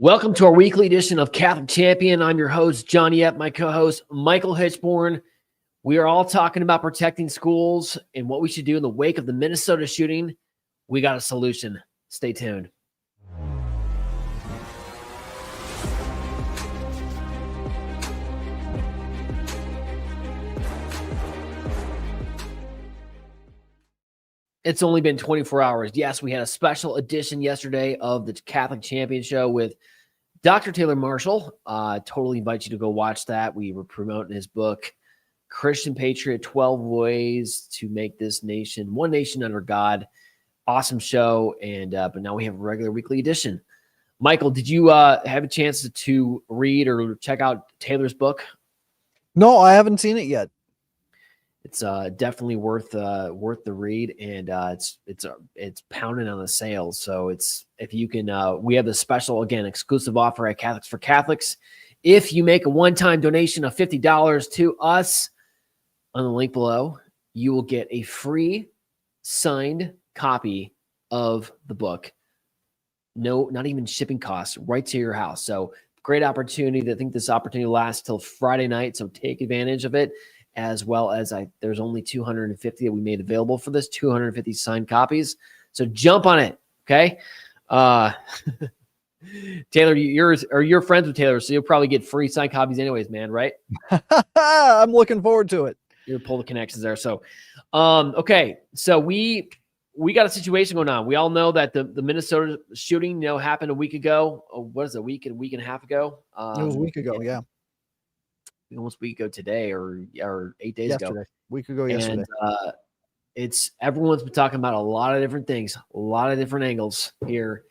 Welcome to our weekly edition of Catholic Champion. I'm your host, Johnny Epp, my co-host, Michael Hichborn. We are all talking about protecting schools and what we should do in the wake of the Minnesota shooting. We got a solution. Stay tuned. It's only been 24 hours. Yes, we had a special edition yesterday of the Catholic Champion Show with Dr. Taylor Marshall. Totally invite you to go watch that. We were promoting his book, Christian Patriot, 12 Ways to Make This Nation One Nation Under God. Awesome show. And but now we have a regular weekly edition. Michael, did you have a chance to read or check out Taylor's book? No, I haven't seen it yet. It's definitely worth the read, and it's pounding on the sales. So it's, if you can, we have the special, again, exclusive offer at Catholics for Catholics. If you make a one-time donation of $50 to us on the link below, you will get a free signed copy of the book. No, not even shipping costs, right to your house. So great opportunity. I think this opportunity lasts till Friday night, so take advantage of it. As well as there's only 250 that we made available for this, 250 signed copies. So jump on it, okay? Taylor, you're friends with Taylor, so you'll probably get free signed copies anyways, man, right? I'm looking forward to it. You'll pull the connections there. So, okay, so we got a situation going on. We all know that the Minnesota shooting, happened a week ago. What is it, a week and a half ago? It was a week ago, yeah. Almost a week ago today, or 8 days ago. Week ago yesterday. And everyone's been talking about a lot of different things, a lot of different angles here.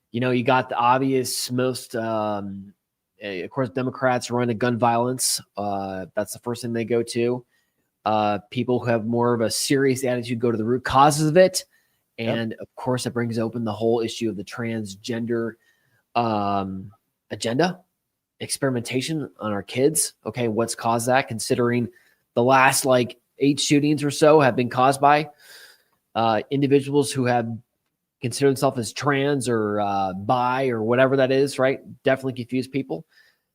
You got the obvious, most, of course, Democrats run to gun violence. That's the first thing they go to. People who have more of a serious attitude go to the root causes of it. And of course, it brings open the whole issue of the transgender agenda. Experimentation on our kids. Okay, what's caused that? Considering the last 8 shootings or so have been caused by individuals who have considered themselves as trans or bi or whatever that is, right? Definitely confuse people.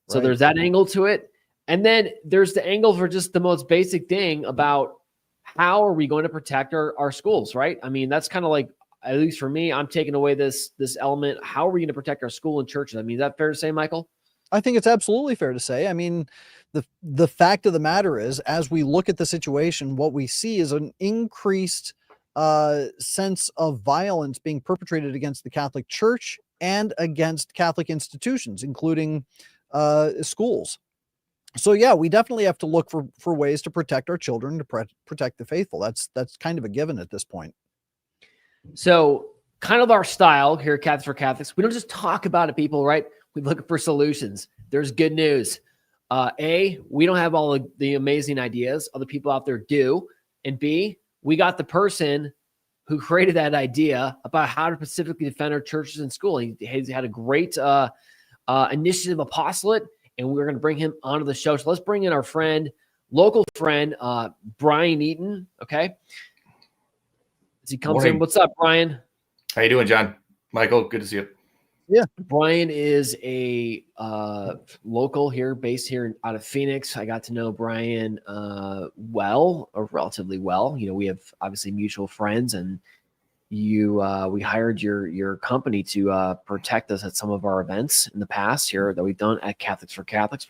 So there's that angle to it. And then there's the angle for just the most basic thing about how are we going to protect our schools, right? I mean, that's kind of like, at least for me, I'm taking away this element. How are we going to protect our school and churches? I mean, is that fair to say, Michael? I think it's absolutely fair to say. I mean, the fact of the matter is, as we look at the situation, what we see is an increased sense of violence being perpetrated against the Catholic Church and against Catholic institutions, including schools. So yeah, we definitely have to look for ways to protect our children, to protect the faithful. That's kind of a given at this point. So kind of our style here at Catholics for Catholics, we don't just talk about it, people, right? We're looking for solutions. There's good news. We don't have all of the amazing ideas. Other people out there do. And B, we got the person who created that idea about how to specifically defend our churches and school. He's had a great initiative apostolate, and we're going to bring him onto the show. So let's bring in our local friend, Brian Eaton. Okay. As he comes in. What's up, Brian? How you doing, John? Michael, good to see you. Yeah. Brian is a local here, based here out of Phoenix. I got to know Brian relatively well. We have obviously mutual friends, and we hired your company to protect us at some of our events in the past here that we've done at Catholics for Catholics.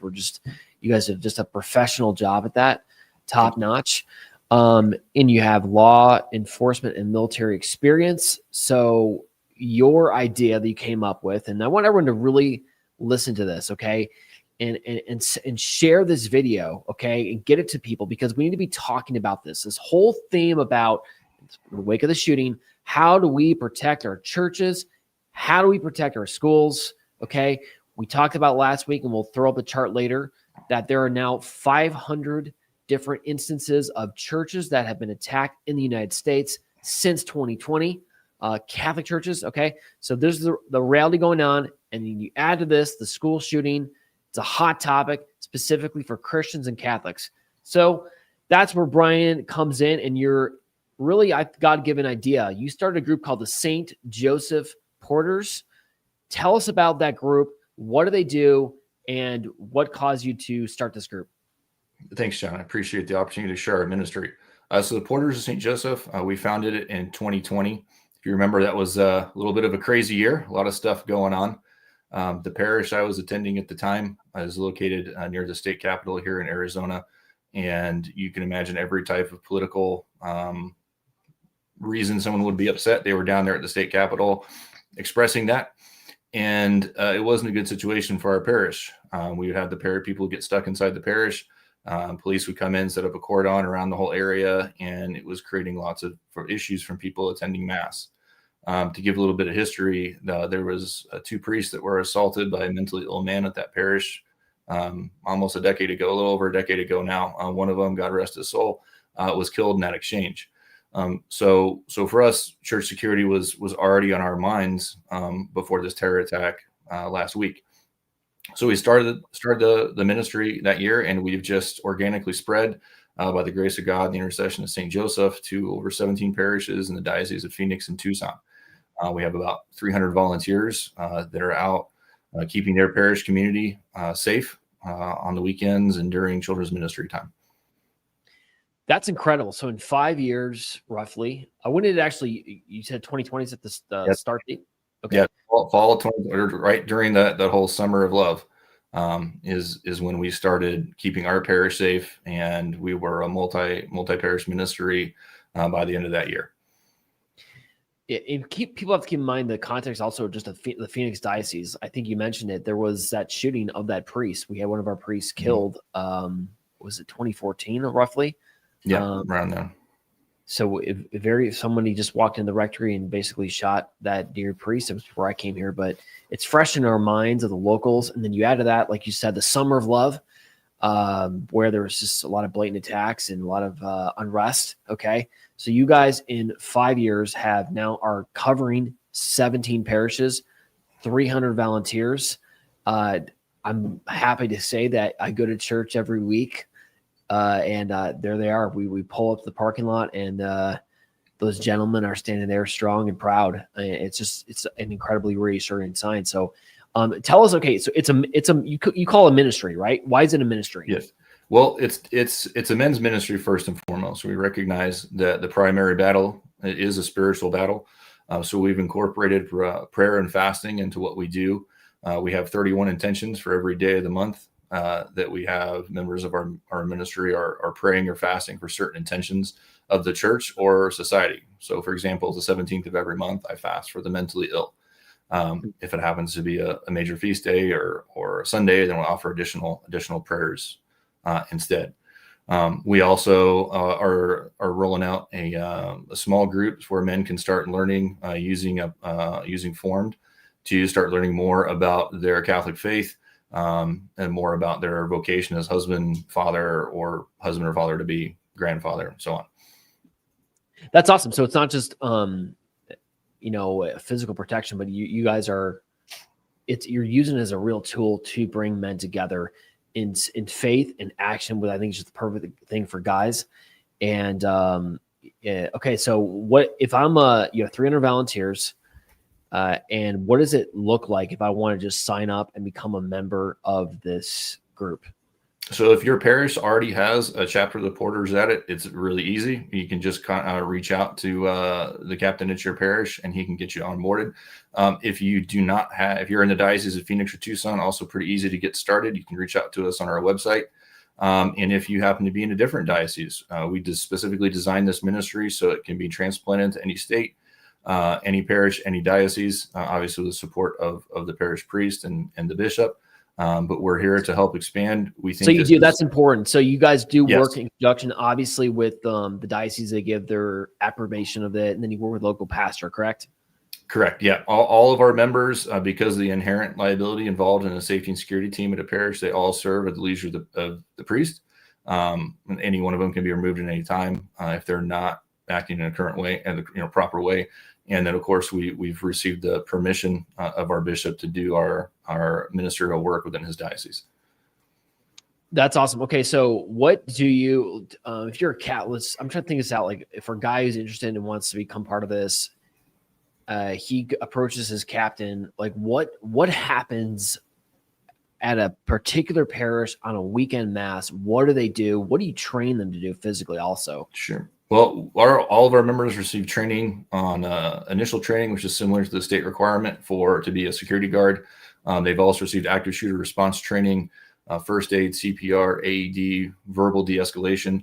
You guys have just a professional job at that, top notch. And you have law enforcement and military experience. So your idea that you came up with, and I want everyone to really listen to this, okay, and share this video, okay, and get it to people, because we need to be talking about this whole theme about in the wake of the shooting. How do we protect our churches? How do we protect our schools? Okay, we talked about last week, and we'll throw up a chart later, that there are now 500 different instances of churches that have been attacked in the United States since 2020. Catholic churches, okay? So there's the reality going on, and then you add to this the school shooting. It's a hot topic specifically for Christians and Catholics. So that's where Brian comes in, and you're really a God-given idea. You started a group called the St. Joseph Porters. Tell us about that group. What do they do, and what caused you to start this group? Thanks, John. I appreciate the opportunity to share our ministry. So the Porters of St. Joseph, we founded it in 2020. If you remember, that was a little bit of a crazy year, a lot of stuff going on. The parish I was attending at the time is located near the state capitol here in Arizona. And you can imagine every type of political reason someone would be upset. They were down there at the state capitol expressing that. And it wasn't a good situation for our parish. We would have the parish people get stuck inside the parish. Police would come in, set up a cordon around the whole area, and it was creating lots of issues from people attending mass. To give a little bit of history, there was 2 priests that were assaulted by a mentally ill man at that parish almost a decade ago, a little over a decade ago now. One of them, God rest his soul, was killed in that exchange. So for us, church security was already on our minds before this terror attack last week. So we started the ministry that year, and we've just organically spread by the grace of God, the intercession of St. Joseph, to over 17 parishes in the Diocese of Phoenix and Tucson. We have about 300 volunteers that are out keeping their parish community safe on the weekends and during children's ministry time. That's incredible. So in 5 years, roughly, when did it actually, you said 2020 is at the start date? Okay. Yeah, fall of 20, right during that whole summer of love is when we started keeping our parish safe, and we were a multi-parish ministry by the end of that year. And people have to keep in mind the context also just of the Phoenix Diocese. I think you mentioned it. There was that shooting of that priest. We had one of our priests killed. Was it 2014 roughly? Yeah, around there. So if somebody just walked in the rectory and basically shot that dear priest, it was before I came here, but it's fresh in our minds of the locals. And then you add to that, like you said, the summer of love, where there was just a lot of blatant attacks and a lot of unrest. Okay. So you guys in 5 years are covering 17 parishes, 300 volunteers. I'm happy to say that I go to church every week. And there they are. We pull up to the parking lot, and those gentlemen are standing there strong and proud. It's an incredibly reassuring sign. So tell us, okay, so you call a ministry, right? Why is it a ministry? Yes. Well, it's a men's ministry first and foremost. We recognize that the primary battle is a spiritual battle. So we've incorporated prayer and fasting into what we do. We have 31 intentions for every day of the month. That we have members of our ministry are praying or fasting for certain intentions of the church or society. So, for example, the 17th of every month, I fast for the mentally ill. If it happens to be a major feast day or a Sunday, then we'll offer additional prayers instead. We also are rolling out a small group where men can start learning using Formed to start learning more about their Catholic faith. And more about their vocation as husband, father, or husband or father to be, grandfather, and so on. That's awesome. So it's not just physical protection, but you guys you're using it as a real tool to bring men together in faith and action, which I think is just the perfect thing for guys. And okay, so what if I'm 300 volunteers? And what does it look like if I want to just sign up and become a member of this group? So if your parish already has a chapter of the Porters at it, it's really easy. You can just reach out to the captain at your parish, and he can get you onboarded. If you do not have, if you're in the Diocese of Phoenix or Tucson, also pretty easy to get started. You can reach out to us on our website. And if you happen to be in a different diocese, we just specifically designed this ministry so it can be transplanted to any state. Any parish, any diocese, obviously with the support of the parish priest and the bishop. But we're here to help expand. We think that's important. So you guys do Yes. work in conjunction, obviously, with the diocese. They give their approbation of it, and then you work with local pastor, correct? Correct. Yeah. All of our members, because of the inherent liability involved in a safety and security team at a parish, they all serve at the leisure of the priest. And any one of them can be removed at any time if they're not acting in a current way and the proper way. And then, of course, we've received the permission of our bishop to do our ministerial work within his diocese. That's awesome. Okay, so what do you, if you're a Catholic, I'm trying to think this out. Like, if a guy who's interested and wants to become part of this, he approaches his captain. Like, what happens at a particular parish on a weekend mass, what do they do? What do you train them to do physically also? Sure. Well, all of our members receive training on initial training, which is similar to the state requirement to be a security guard. They've also received active shooter response training, first aid, CPR, AED, verbal de-escalation.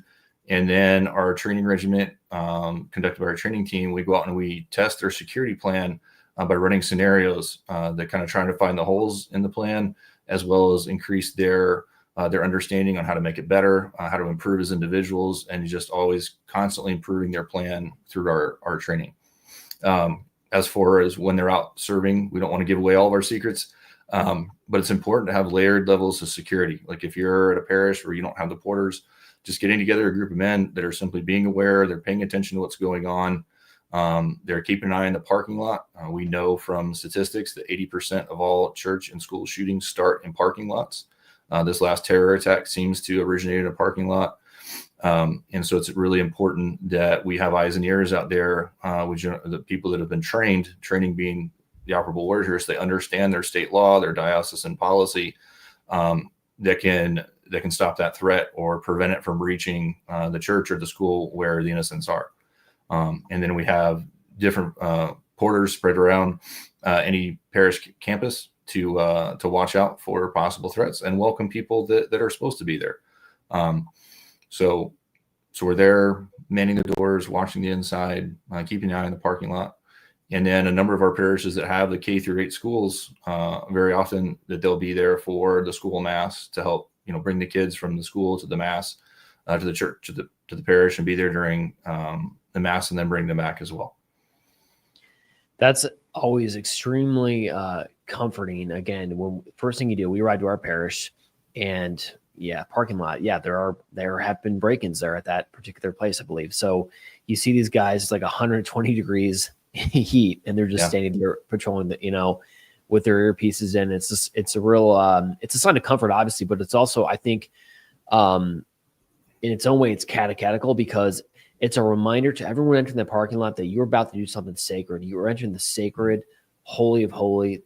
And then our training regiment, conducted by our training team, we go out and we test their security plan by running scenarios that kind of trying to find the holes in the plan, as well as increase their understanding on how to make it better, how to improve as individuals, and just always constantly improving their plan through our training. As far as when they're out serving, we don't want to give away all of our secrets, but it's important to have layered levels of security. Like if you're at a parish where you don't have the porters, just getting together a group of men that are simply being aware, they're paying attention to what's going on. They're keeping an eye on the parking lot. We know from statistics that 80% of all church and school shootings start in parking lots. This last terror attack seems to originate in a parking lot. And so it's really important that we have eyes and ears out there, which are the people that have been training being the operable warriors. They understand their state law, their diocesan policy, that can stop that threat or prevent it from reaching the church or the school where the innocents are. And then we have different porters spread around any parish campus to watch out for possible threats and welcome people that are supposed to be there. So we're there manning the doors, watching the inside, keeping an eye on the parking lot. And then a number of our parishes that have the K through 8 schools, very often that they'll be there for the school mass to help, bring the kids from the school to the mass, to the church, to the parish, and be there during the mass, and then bring them back as well. That's always extremely comforting. Again, when first thing you do, we ride to our parish, and parking lot. Yeah, there have been break-ins there at that particular place, I believe. So you see these guys, it's like 120 degrees heat, and they're just standing there patrolling with their earpieces in. It's a real it's a sign of comfort, obviously, but it's also, I think, in its own way, it's catechetical, because it's a reminder to everyone entering the parking lot that you're about to do something sacred. You are entering the sacred, holy of holy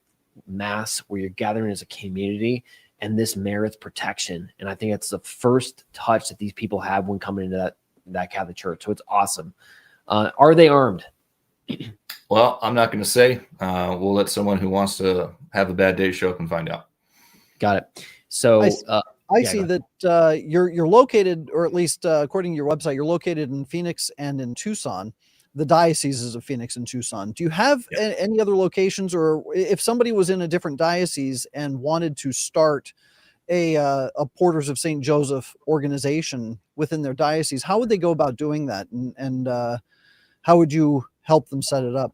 mass, where you're gathering as a community, and this merits protection. And I think it's the first touch that these people have when coming into that Catholic church. So it's awesome. Are they armed? Well, I'm not going to say. We'll let someone who wants to have a bad day show up and find out. Got it. So I see that you're located, or at least according to your website, you're located in Phoenix and in Tucson, the dioceses of Phoenix and Tucson. Do you have any other locations, or if somebody was in a different diocese and wanted to start a Porters of St. Joseph organization within their diocese, how would they go about doing that? And how would you help them set it up?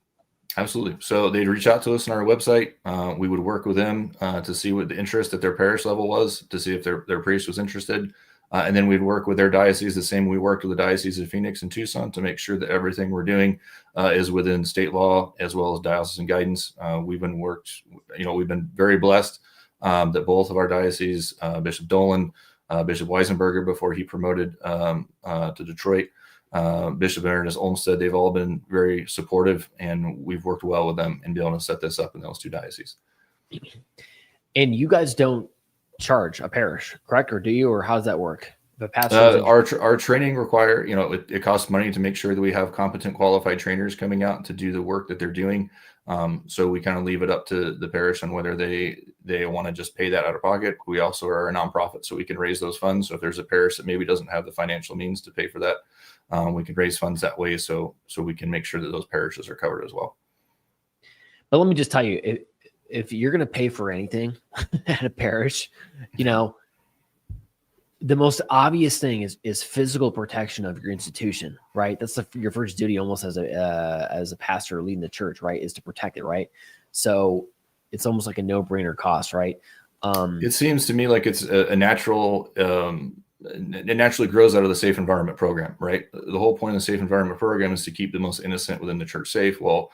Absolutely. So they'd reach out to us on our website. We would work with them to see what the interest at their parish level was, to see if their priest was interested. And then we'd work with their diocese the same we worked with the Diocese of Phoenix and Tucson, to make sure that everything we're doing is within state law as well as diocesan guidance. We've been very blessed that both of our dioceses, Bishop Dolan, Bishop Weisenberger, before he promoted to Detroit, Bishop Ernest Olmsted, they've all been very supportive, and we've worked well with them in being able to set this up in those two dioceses. And you guys don't charge a parish, correct? Or do you, or how does that work? The pastor, our training require, it costs money to make sure that we have competent, qualified trainers coming out to do the work that they're doing. So we kind of leave it up to the parish on whether they want to just pay that out of pocket. We also are a nonprofit, so we can raise those funds. So if there's a parish that maybe doesn't have the financial means to pay for that, we can raise funds that way. So we can make sure that those parishes are covered as well. But let me just tell you, if you're going to pay for anything at a parish, the most obvious thing is physical protection of your institution, right? That's your first duty, almost as a pastor leading the church, right? Is to protect it, right? So it's almost like a no-brainer cost, right? It seems to me like it's a natural. It naturally grows out of the safe environment program, right? The whole point of the safe environment program is to keep the most innocent within the church safe. Well,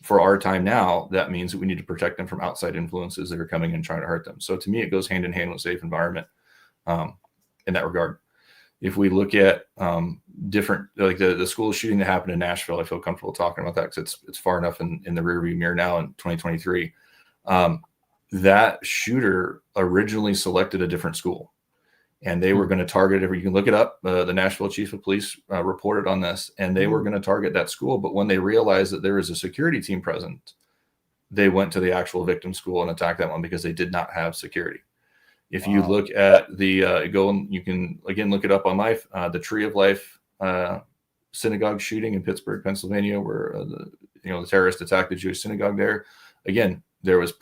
for our time now, that means that we need to protect them from outside influences that are coming in and trying to hurt them. So to me, it goes hand in hand with safe environment in that regard. If we look at different, like the school shooting that happened in Nashville, I feel comfortable talking about that because it's far enough in the rearview mirror now in 2023. that shooter originally selected a different school, and they were going to target every. You can look it up. The Nashville Chief of Police reported on this, and they were going to target that school. But when they realized that there was a security team present, they went to the actual victim school and attacked that one because they did not have security. If you look at the you can again look it up on Life, the Tree of Life synagogue shooting in Pittsburgh, Pennsylvania, where the terrorist attacked the Jewish synagogue there. Again, there was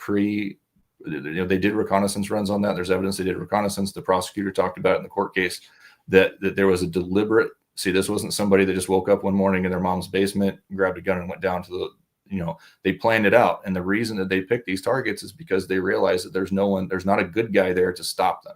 they did reconnaissance runs on that. There's evidence they did reconnaissance. The prosecutor talked about it in the court case that there was a deliberate. See, this wasn't somebody that just woke up one morning in their mom's basement, grabbed a gun, and went down to the. They planned it out. And the reason that they picked these targets is because they realized that there's not a good guy there to stop them.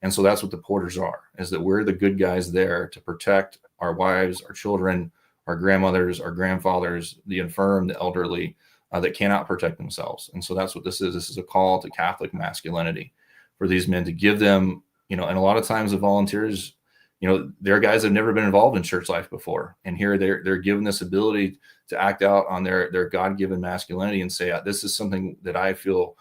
And so that's what the porters are, is that we're the good guys there to protect our wives, our children, our grandmothers, our grandfathers, the infirm, the elderly that cannot protect themselves. And so that's what this is. This is a call to Catholic masculinity for these men to give them, and a lot of times the volunteers, they're guys that have never been involved in church life before. And here they're given this ability to act out on their God-given masculinity and say, this is something that I feel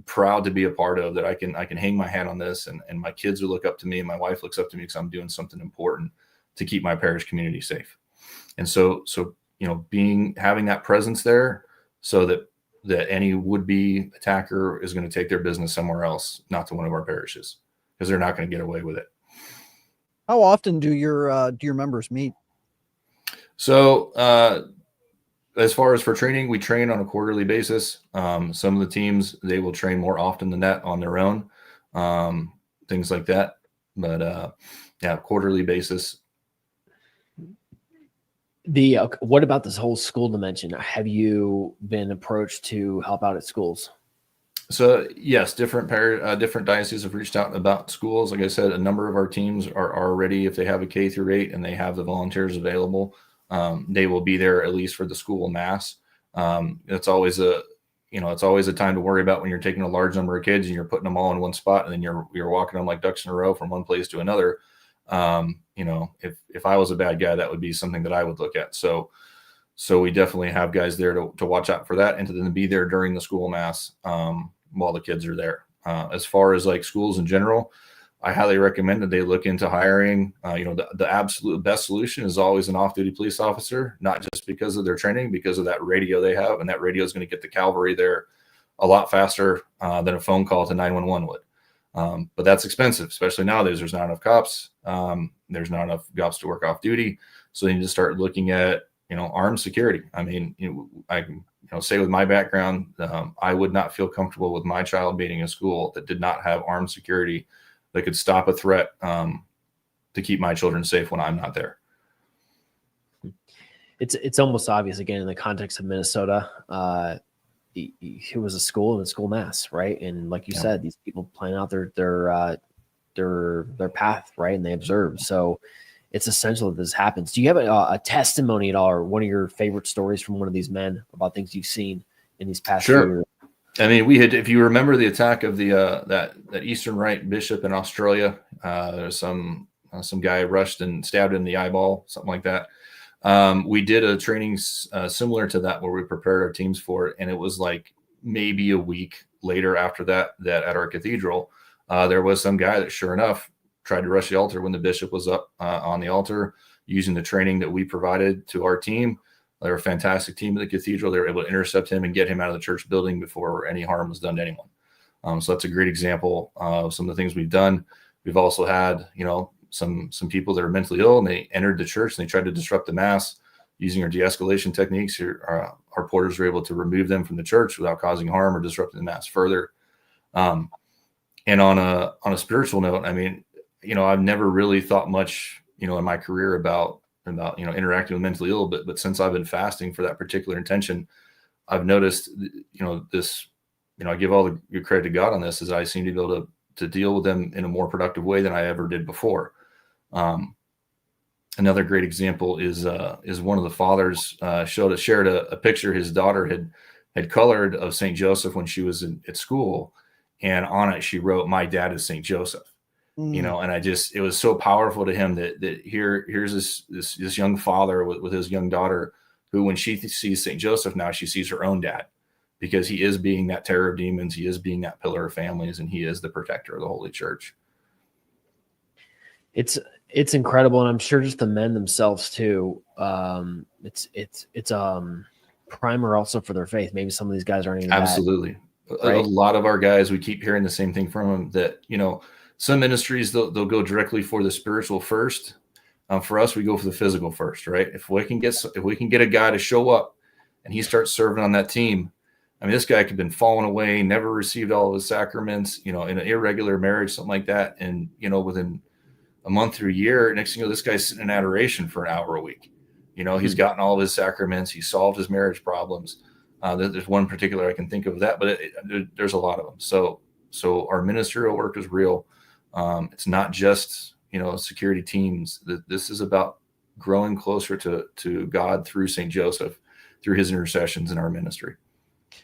proud to be a part of, that I can hang my hat on this. And my kids will look up to me, and my wife looks up to me because I'm doing something important to keep my parish community safe. And so having that presence there so that any would-be attacker is going to take their business somewhere else, not to one of our parishes, because they're not going to get away with it. How often do your members meet? So as far as for training, we train on a quarterly basis. Some of the teams, they will train more often than that on their own, things like that. But quarterly basis. What about this whole school dimension? Have you been approached to help out at schools? So yes, different dioceses have reached out about schools. Like I said, a number of our teams are already, if they have a K through 8 and they have the volunteers available, they will be there at least for the school mass. It's always a time to worry about when you're taking a large number of kids and you're putting them all in one spot, and then you're walking them like ducks in a row from one place to another. If I was a bad guy, that would be something that I would look at. So we definitely have guys there to watch out for that, and to then be there during the school mass while the kids are there. As far as like schools in general, I highly recommend that they look into hiring. The absolute best solution is always an off-duty police officer, not just because of their training, because of that radio they have, and that radio is going to get the cavalry there a lot faster than a phone call to 911 would. But that's expensive, especially nowadays. There's not enough cops. There's not enough cops to work off duty. So they need to start looking at, armed security. I mean, I can say with my background, I would not feel comfortable with my child being in school that did not have armed security that could stop a threat to keep my children safe when I'm not there. It's almost obvious, again, in the context of Minnesota. It was a school and a school mass, right? And like you said, these people plan out their path, right? And they observe. So it's essential that this happens. Do you have a testimony at all, or one of your favorite stories from one of these men about things you've seen in these past few years? I mean, we had, if you remember the attack of the that Eastern Rite bishop in Australia, there's some guy rushed and stabbed in the eyeball, something like that. We did a training similar to that where we prepared our teams for it, and it was like maybe a week later after that at our cathedral, there was some guy that, sure enough, tried to rush the altar when the bishop was up on the altar, using the training that we provided to our team. They were a fantastic team at the cathedral. They were able to intercept him and get him out of the church building before any harm was done to anyone. So that's a great example of some of the things we've done. We've also had, some people that are mentally ill, and they entered the church and they tried to disrupt the mass using our de-escalation techniques. Our porters were able to remove them from the church without causing harm or disrupting the mass further. And on a spiritual note, I mean, I've never really thought much, in my career about interacting with mentally ill, but since I've been fasting for that particular intention, I've noticed, this, I give all the good credit to God on this, is I seem to be able to deal with them in a more productive way than I ever did before. Another great example is one of the fathers shared a picture his daughter had colored of St. Joseph when she was at school, and on it she wrote, "My dad is St. Joseph." And it was so powerful to him that here's this young father with his young daughter, who, when she sees St. Joseph now, she sees her own dad, because he is being that terror of demons. He is being that pillar of families, and he is the protector of the Holy Church. It's incredible. And I'm sure just the men themselves too. It's primer also for their faith. Maybe some of these guys aren't even absolutely that, right? A lot of our guys, we keep hearing the same thing from them, that, you know, some ministries, they'll go directly for the spiritual first. For us, we go for the physical first, right? If we can get a guy to show up and he starts serving on that team, I mean, this guy could have been falling away, never received all of his sacraments, you know, in an irregular marriage, something like that. And, you know, within a month to a year, next thing you know, this guy's sitting in adoration for an hour a week. You know, he's gotten all of his sacraments. He solved his marriage problems. There's one particular I can think of that, but there's a lot of them. So our ministerial work is real. It's not just, you know, security teams. This is about growing closer to God through St. Joseph, through his intercessions in our ministry.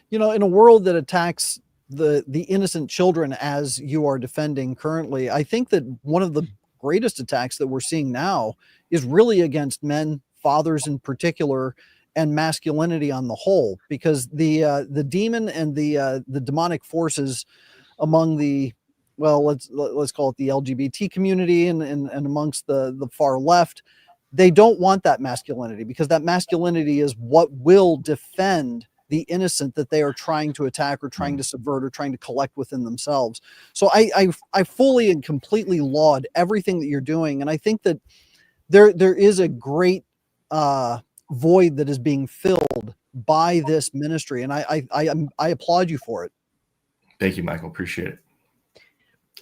You know, in a world that attacks the innocent children as you are defending currently, I think that one of the greatest attacks that we're seeing now is really against men, fathers in particular, and masculinity on the whole, because the demon and the demonic forces among the, well, let's call it the LGBT community and amongst the far left, they don't want that masculinity, because that masculinity is what will defend the innocent that they are trying to attack or trying to subvert or trying to collect within themselves. So I fully and completely laud everything that you're doing. And I think that there is a great void that is being filled by this ministry. And I applaud you for it. Thank you, Michael. Appreciate it.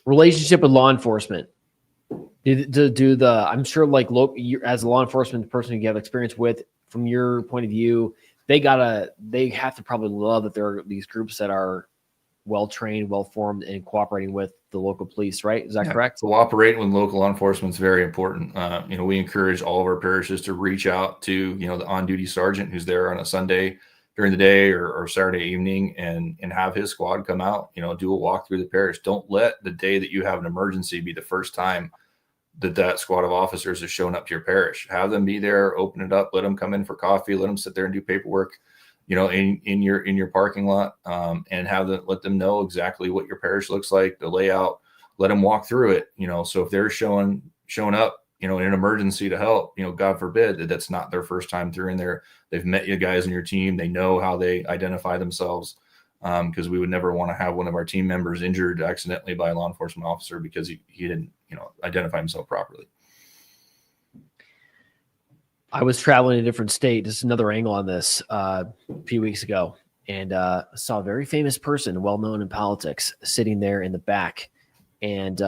Relationship with law enforcement. I'm sure, like, as a law enforcement person you have experience with, from your point of view, they have to probably love that there are these groups that are well-trained, well-formed, and cooperating with the local police, right? Is that correct? Cooperating with local law enforcement is very important. You know, we encourage all of our parishes to reach out to, you know, the on-duty sergeant who's there on a Sunday during the day or Saturday evening, and have his squad come out, you know, do a walk through the parish. Don't let the day that you have an emergency be the first time that squad of officers has shown up to your parish. Have them be there, open it up, let them come in for coffee, let them sit there and do paperwork, you know, in your parking lot, and let them know exactly what your parish looks like, the layout, let them walk through it, you know. So if they're showing up, you know, in an emergency to help, you know, God forbid that's not their first time through in there. They've met you guys in your team. They know how they identify themselves, because we would never want to have one of our team members injured accidentally by a law enforcement officer because he didn't, you know, identify himself properly. I was traveling in a different state, just another angle on this, a few weeks ago, and saw a very famous person, well-known in politics, sitting there in the back. And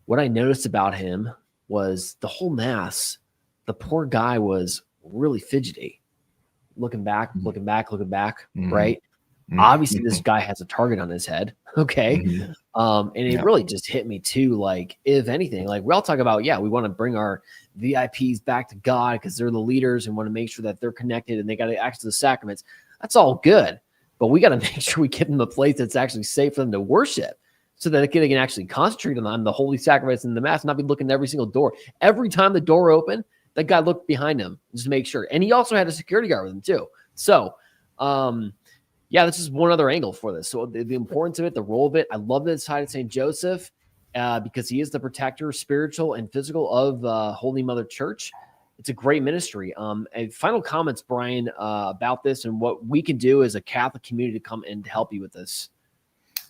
what I noticed about him was the whole mass, the poor guy was really fidgety, looking back, right? Obviously, this guy has a target on his head. Okay. And it really just hit me too. Like, if anything, like, we all talk about, we want to bring our VIPs back to God because they're the leaders and want to make sure that they're connected and they got access to the sacraments. That's all good. But we got to make sure we get them a place that's actually safe for them to worship, so that they can actually concentrate on the holy sacraments and the mass, and not be looking at every single door. Every time the door opened, that guy looked behind him just to make sure. And he also had a security guard with him too. So, this is one other angle for this. So the importance of it, the role of it. I love that it's tied to St. Joseph, because he is the protector, spiritual and physical, of Holy Mother Church. It's a great ministry. And final comments, Brian, about this and what we can do as a Catholic community to come and help you with this.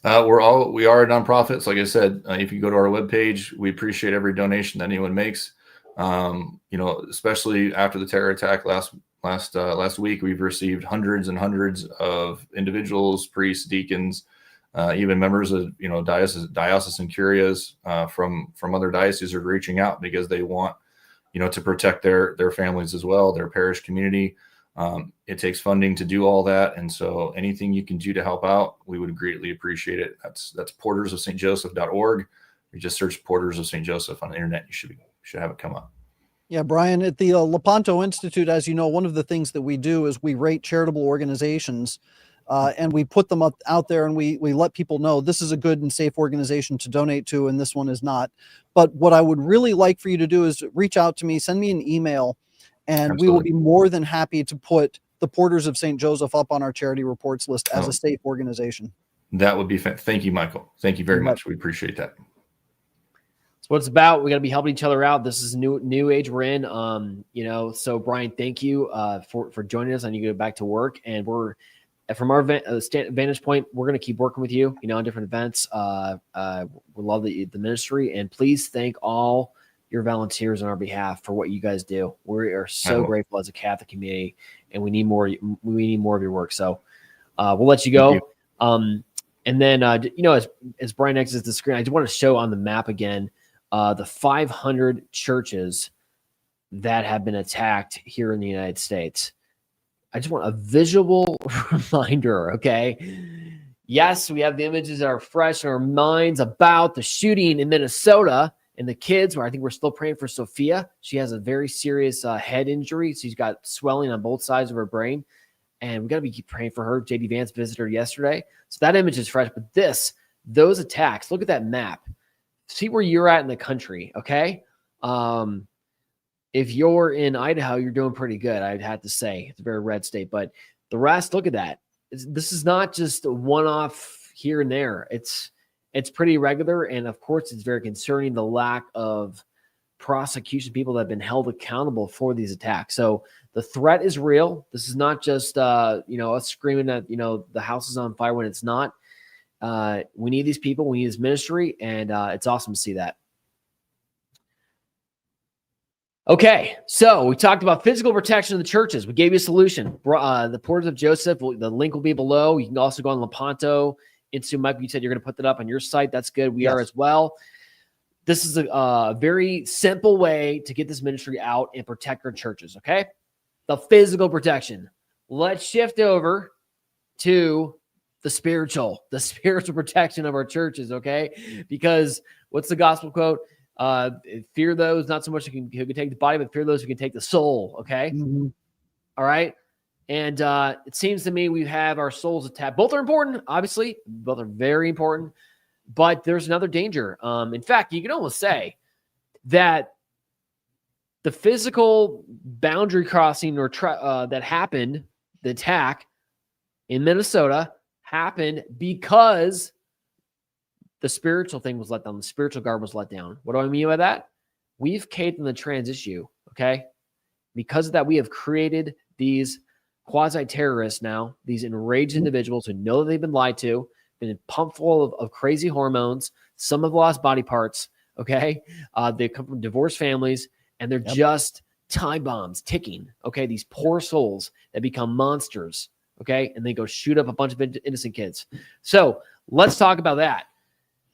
We are a nonprofit. So like I said, if you go to our webpage, we appreciate every donation that anyone makes. Especially after the terror attack last week, we've received hundreds and hundreds of individuals, priests, deacons, even members of, diocesan curias from other dioceses are reaching out because they want, to protect their families as well, their parish community. It takes funding to do all that. And so anything you can do to help out, we would greatly appreciate it. That's portersofstjoseph.org. You just search Porters of St. Joseph on the internet. You should have it come up. Yeah, Brian, at the Lepanto Institute, as you know, one of the things that we do is we rate charitable organizations, and we put them out there, and we let people know this is a good and safe organization to donate to, and this one is not. But what I would really like for you to do is reach out to me, send me an email, and Absolutely. we will be more than happy to put the Porters of St. Joseph up on our charity reports list as a safe organization. That would be thank you, Michael. Thank you very Yep. much. We appreciate that. That's what it's about. We got to be helping each other out. This is new age we're in. So Brian, thank you for joining us. I need to go back to work, and we're from our vantage point, we're going to keep working with you, on different events. We love the ministry, and please thank all your volunteers on our behalf for what you guys do. We are so grateful as a Catholic community, and we need more. We need more of your work. So we'll let you go. And then as Brian exits the screen, I just want to show on the map again the 500 churches that have been attacked here in the United States. I just want a visual reminder, okay? Yes, we have the images that are fresh in our minds about the shooting in Minnesota and the kids, where I think we're still praying for Sophia. She has a very serious head injury. She's got swelling on both sides of her brain, and we got to keep praying for her. J.D. Vance visited her yesterday. So that image is fresh, but those attacks, look at that map. See where you're at in the country, okay? If you're in Idaho, you're doing pretty good, I'd have to say. It's a very red state, but the rest, look at that. This is not just a one-off here and there. It's pretty regular, and of course, it's very concerning, the lack of prosecution, people that have been held accountable for these attacks. So the threat is real. This is not just us screaming that the house is on fire when it's not. We need these people. We need this ministry, and it's awesome to see that. Okay, so we talked about physical protection of the churches. We gave you a solution. The Porters of Joseph, the link will be below. You can also go on Lepanto. Michael, you said you're going to put that up on your site. That's good. We are as well. This is a very simple way to get this ministry out and protect our churches, okay? The physical protection. Let's shift over to the spiritual protection of our churches, okay? Because what's the gospel quote? Fear those, not so much who can take the body, but fear those who can take the soul, okay? Mm-hmm. All right? And it seems to me we have our souls attacked. Both are important, obviously. Both are very important. But there's another danger. In fact, you can almost say that the physical boundary crossing that happened, the attack in Minnesota, happened because the spiritual thing was let down. The spiritual guard was let down. What do I mean by that? We've caved in the trans issue, okay? Because of that, we have created these quasi-terrorists now, these enraged individuals who know that they've been lied to, been pumped full of crazy hormones. Some have lost body parts, okay? They come from divorced families, and they're just time bombs ticking, okay? These poor souls that become monsters, okay? And they go shoot up a bunch of innocent kids. So let's talk about that.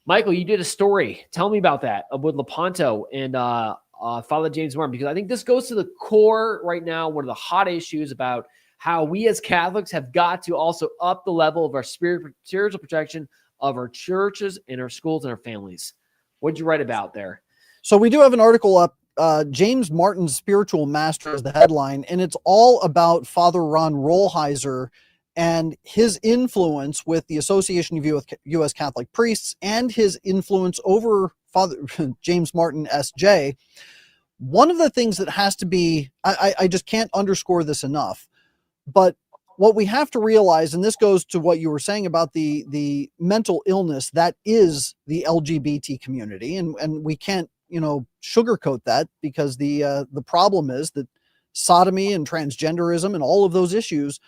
Michael, you did a story. Tell me about that with Lepanto and Father James Martin, because I think this goes to the core right now, one of the hot issues about how we as Catholics have got to also up the level of our spiritual protection of our churches and our schools and our families. What did you write about there? So we do have an article up, James Martin's Spiritual Master is the headline, and it's all about Father Ron Rolheiser and his influence with the Association of U.S. Catholic Priests and his influence over Father James Martin, S.J. One of the things that has to be, I just can't underscore this enough, but what we have to realize, and this goes to what you were saying about the mental illness that is the LGBT community, and we can't, sugarcoat that, because the problem is that sodomy and transgenderism and all of those issues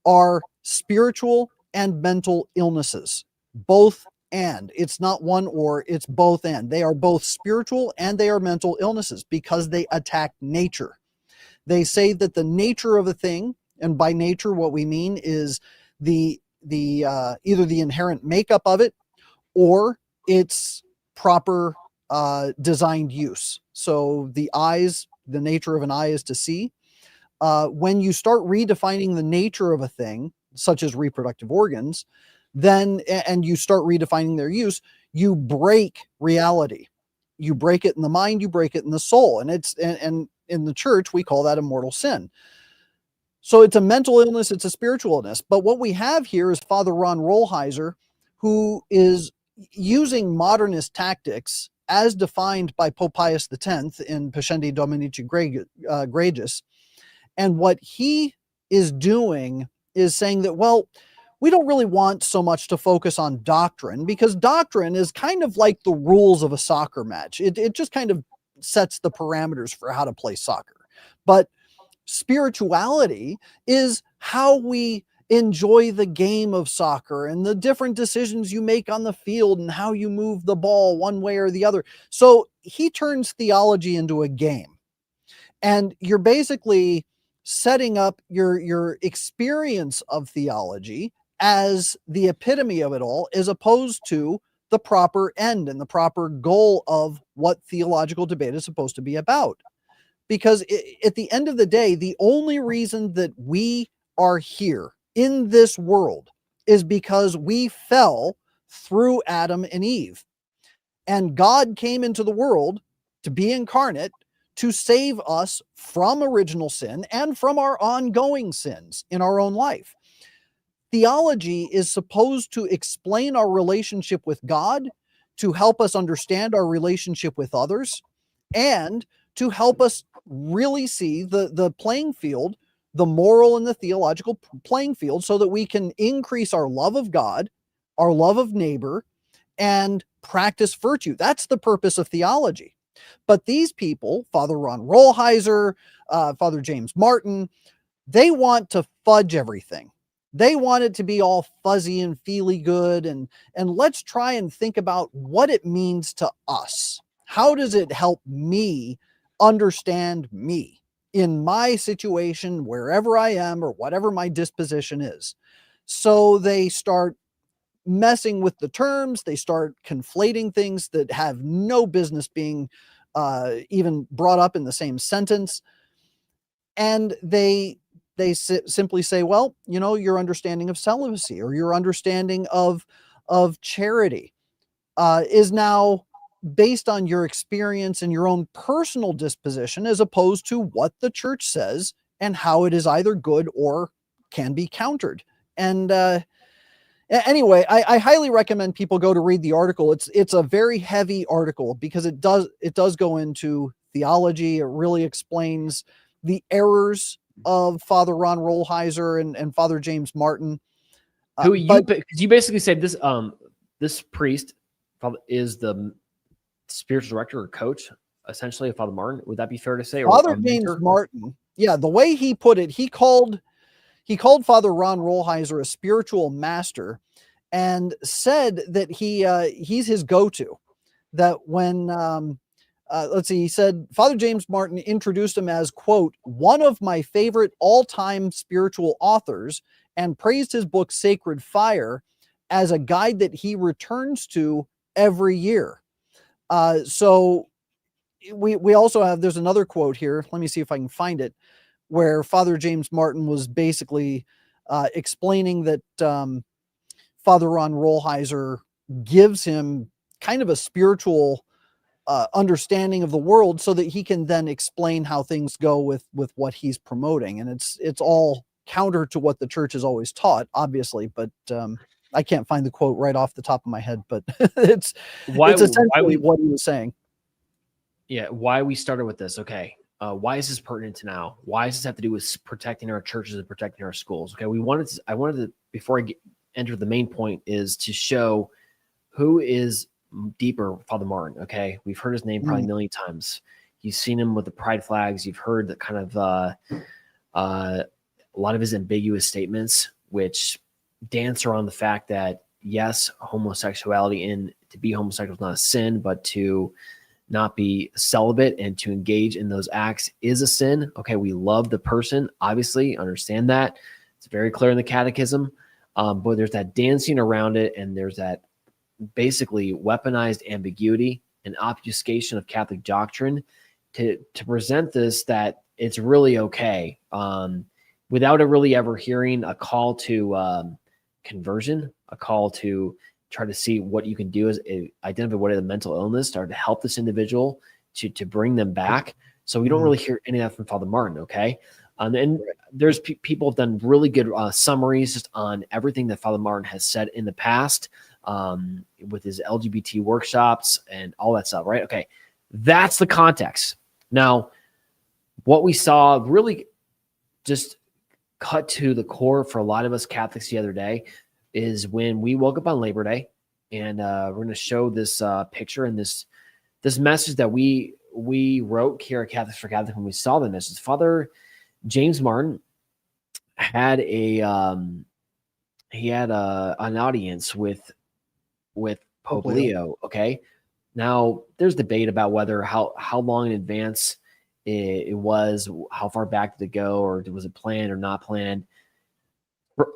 are spiritual and mental illnesses, both and. It's not one or, it's both and. They are both spiritual and they are mental illnesses because they attack nature. They say that the nature of a thing, and by nature what we mean is the either the inherent makeup of it or its proper designed use. So the eyes, the nature of an eye is to see. When you start redefining the nature of a thing, such as reproductive organs, then, and you start redefining their use, you break reality. You break it in the mind, you break it in the soul. And and in the church, we call that a mortal sin. So it's a mental illness, it's a spiritual illness. But what we have here is Father Ron Rolheiser, who is using modernist tactics as defined by Pope Pius X in Pascendi Dominici Gregis. And what he is doing is saying that, well, we don't really want so much to focus on doctrine, because doctrine is kind of like the rules of a soccer match. It just kind of sets the parameters for how to play soccer. But spirituality is how we enjoy the game of soccer and the different decisions you make on the field and how you move the ball one way or the other. So he turns theology into a game. And you're basically setting up your experience of theology as the epitome of it all, as opposed to the proper end and the proper goal of what theological debate is supposed to be about. Because at the end of the day, the only reason that we are here in this world is because we fell through Adam and Eve. And God came into the world to be incarnate to save us from original sin and from our ongoing sins in our own life. Theology is supposed to explain our relationship with God, to help us understand our relationship with others, and to help us really see the playing field, the moral and the theological playing field, so that we can increase our love of God, our love of neighbor, and practice virtue. That's the purpose of theology. But these people, Father Ron Rolheiser, Father James Martin, they want to fudge everything. They want it to be all fuzzy and feely good. And let's try and think about what it means to us. How does it help me understand me in my situation, wherever I am or whatever my disposition is? So they start messing with the terms. They start conflating things that have no business being even brought up in the same sentence. And they simply say, well, your understanding of celibacy or your understanding of charity is now based on your experience and your own personal disposition, as opposed to what the church says and how it is either good or can be countered. And anyway, I highly recommend people go to read the article. It's a very heavy article because it does go into theology. It really explains the errors of Father Ron Rolheiser and Father James Martin. Because you basically said this this priest is the spiritual director or coach, essentially, of Father Martin. Would that be fair to say? Father James Martin, yeah, the way he put it, he called Father Ron Rolheiser a spiritual master, and said that he's his go-to. That when he said Father James Martin introduced him as, quote, one of my favorite all-time spiritual authors, and praised his book Sacred Fire as a guide that he returns to every year. So we also have, there's another quote here. Let me see if I can find it, where Father James Martin was basically explaining that Father Ron Rolheiser gives him kind of a spiritual understanding of the world, so that he can then explain how things go with what he's promoting. And it's all counter to what the church has always taught, obviously, but I can't find the quote right off the top of my head, but it's essentially what he was saying. Yeah, why we started with this. Okay. Why is this pertinent to now? Why does this have to do with protecting our churches and protecting our schools? Okay, I wanted to, before I enter the main point, is to show who is deeper Father Martin. Okay, we've heard his name probably a million times. You've seen him with the pride flags. You've heard that kind of a lot of his ambiguous statements, which dance around the fact that, yes, homosexuality, and to be homosexual is not a sin, but to not be celibate and to engage in those acts is a sin. Okay, we love the person, obviously, understand that. It's very clear in the catechism, but there's that dancing around it, and there's that basically weaponized ambiguity and obfuscation of Catholic doctrine to present this that it's really okay, without really ever hearing a call to conversion, a call to try to see what you can do is identify what is a mental illness, start to help this individual to bring them back. So we don't really hear any of that from Father Martin. Okay. And there's people have done really good summaries just on everything that Father Martin has said in the past, with his LGBT workshops and all that stuff. Right. Okay. That's the context. Now, what we saw really just cut to the core for a lot of us Catholics the other day is when we woke up on Labor Day, and we're going to show this picture and this message that we wrote here at Catholics for Catholics when we saw the message. Father James Martin had an audience with Pope Leo. Okay, now there's debate about whether how long in advance it was, how far back did it go, or was it planned or not planned.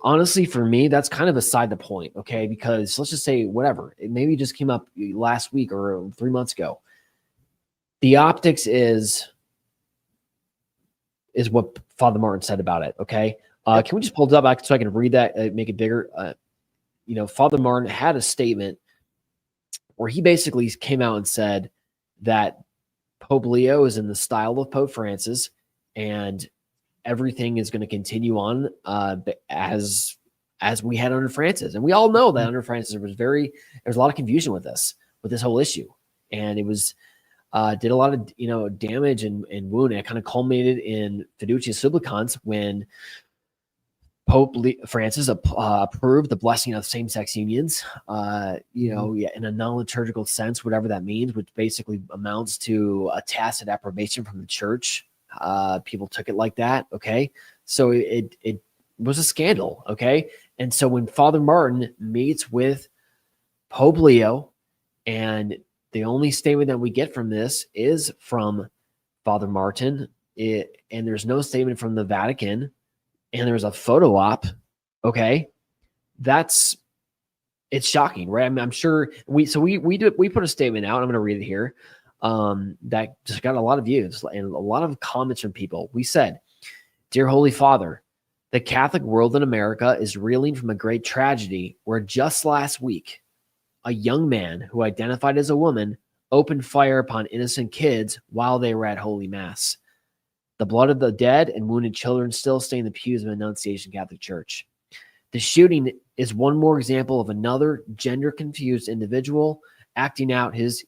Honestly, for me, that's kind of beside the point, okay? Because let's just say whatever, it maybe just came up last week or 3 months ago. The optics is what Father Martin said about it, okay? Can we just pull it up so I can read that, make it bigger? Father Martin had a statement where he basically came out and said that Pope Leo is in the style of Pope Francis, and everything is going to continue on as we had under Francis. And we all know that under Francis there was a lot of confusion with this whole issue. And it was did a lot of damage and wound. And it kind of culminated in Fiducia Supplicans when Pope Francis approved the blessing of same-sex unions, in a non-liturgical sense, whatever that means, which basically amounts to a tacit approbation from the church. People took it like that. Okay. So it was a scandal. Okay. And so when Father Martin meets with Pope Leo, and the only statement that we get from this is from Father Martin, and there's no statement from the Vatican, and there's a photo op. Okay. It's shocking, right? I'm sure we put a statement out. I'm going to read it here. That just got a lot of views and a lot of comments from people. We said, "Dear Holy Father, the Catholic world in America is reeling from a great tragedy where just last week, a young man who identified as a woman opened fire upon innocent kids while they were at Holy Mass. The blood of the dead and wounded children still stain the pews of Annunciation Catholic Church. The shooting is one more example of another gender-confused individual acting out his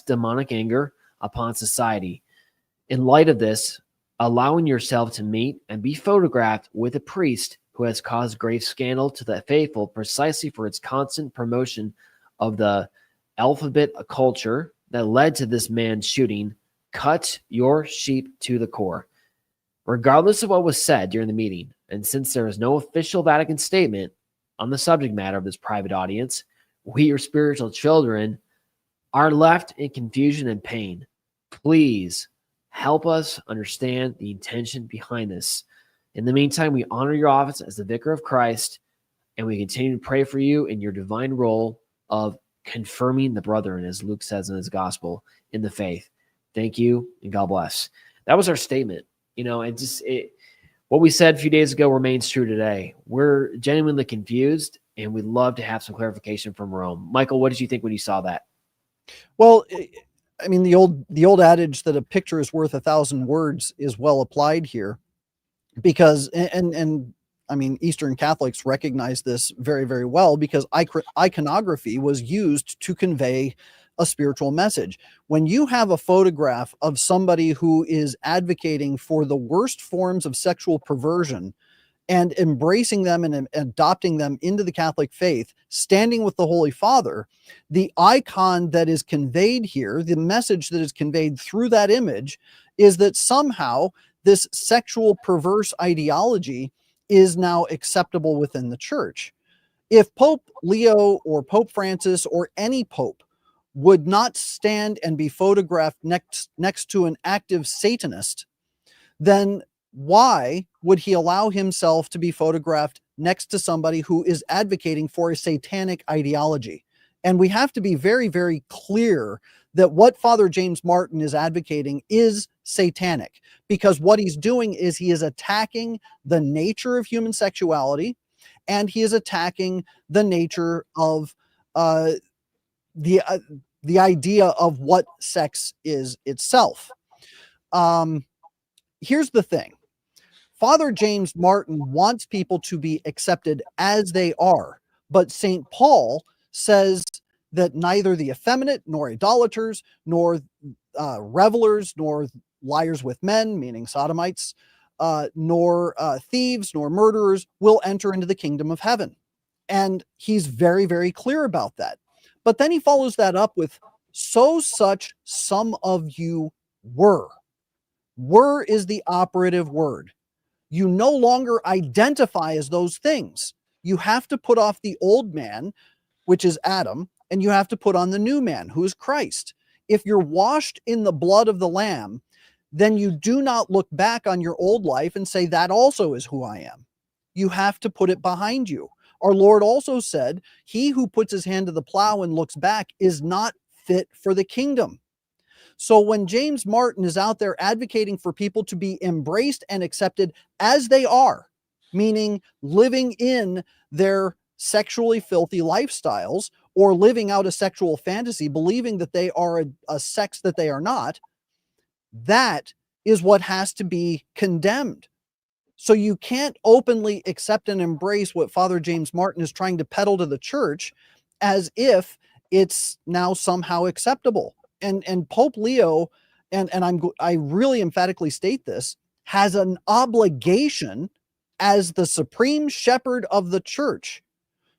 demonic anger upon society. In light of this, allowing yourself to meet and be photographed with a priest who has caused grave scandal to the faithful precisely for its constant promotion of the alphabet culture that led to this man's shooting, cut your sheep to the core. Regardless of what was said during the meeting, and since there is no official Vatican statement on the subject matter of this private audience, we, your spiritual children, are left in confusion and pain. Please help us understand the intention behind this. In the meantime, we honor your office as the Vicar of Christ, and we continue to pray for you in your divine role of confirming the brethren, as Luke says in his gospel, in the faith. Thank you, and God bless." That was our statement. What we said a few days ago remains true today. We're genuinely confused, and we'd love to have some clarification from Rome. Michael, what did you think when you saw that? Well, I mean, the old adage that a picture is worth 1,000 words is well applied here, because, and I mean, Eastern Catholics recognize this very, very well, because iconography was used to convey a spiritual message. When you have a photograph of somebody who is advocating for the worst forms of sexual perversion and embracing them and adopting them into the Catholic faith, standing with the Holy Father, the icon that is conveyed here, the message that is conveyed through that image, is that somehow this sexual perverse ideology is now acceptable within the church. If Pope Leo or Pope Francis or any pope would not stand and be photographed next to an active Satanist, then why would he allow himself to be photographed next to somebody who is advocating for a satanic ideology? And we have to be very, very clear that what Father James Martin is advocating is satanic, because what he's doing is he is attacking the nature of human sexuality, and he is attacking the nature of the idea of what sex is itself. Here's the thing. Father James Martin wants people to be accepted as they are, but St. Paul says that neither the effeminate, nor idolaters, nor revelers, nor liars with men, meaning sodomites, nor thieves, nor murderers will enter into the kingdom of heaven. And he's very, very clear about that. But then he follows that up with, so such some of you were. Were is the operative word. You no longer identify as those things. You have to put off the old man, which is Adam, and you have to put on the new man, who is Christ. If you're washed in the blood of the Lamb, then you do not look back on your old life and say, that also is who I am. You have to put it behind you. Our Lord also said, he who puts his hand to the plow and looks back is not fit for the kingdom. So when James Martin is out there advocating for people to be embraced and accepted as they are, meaning living in their sexually filthy lifestyles or living out a sexual fantasy, believing that they are a sex that they are not, that is what has to be condemned. So you can't openly accept and embrace what Father James Martin is trying to peddle to the church as if it's now somehow acceptable. And Pope Leo, and I really emphatically state this, has an obligation as the supreme shepherd of the church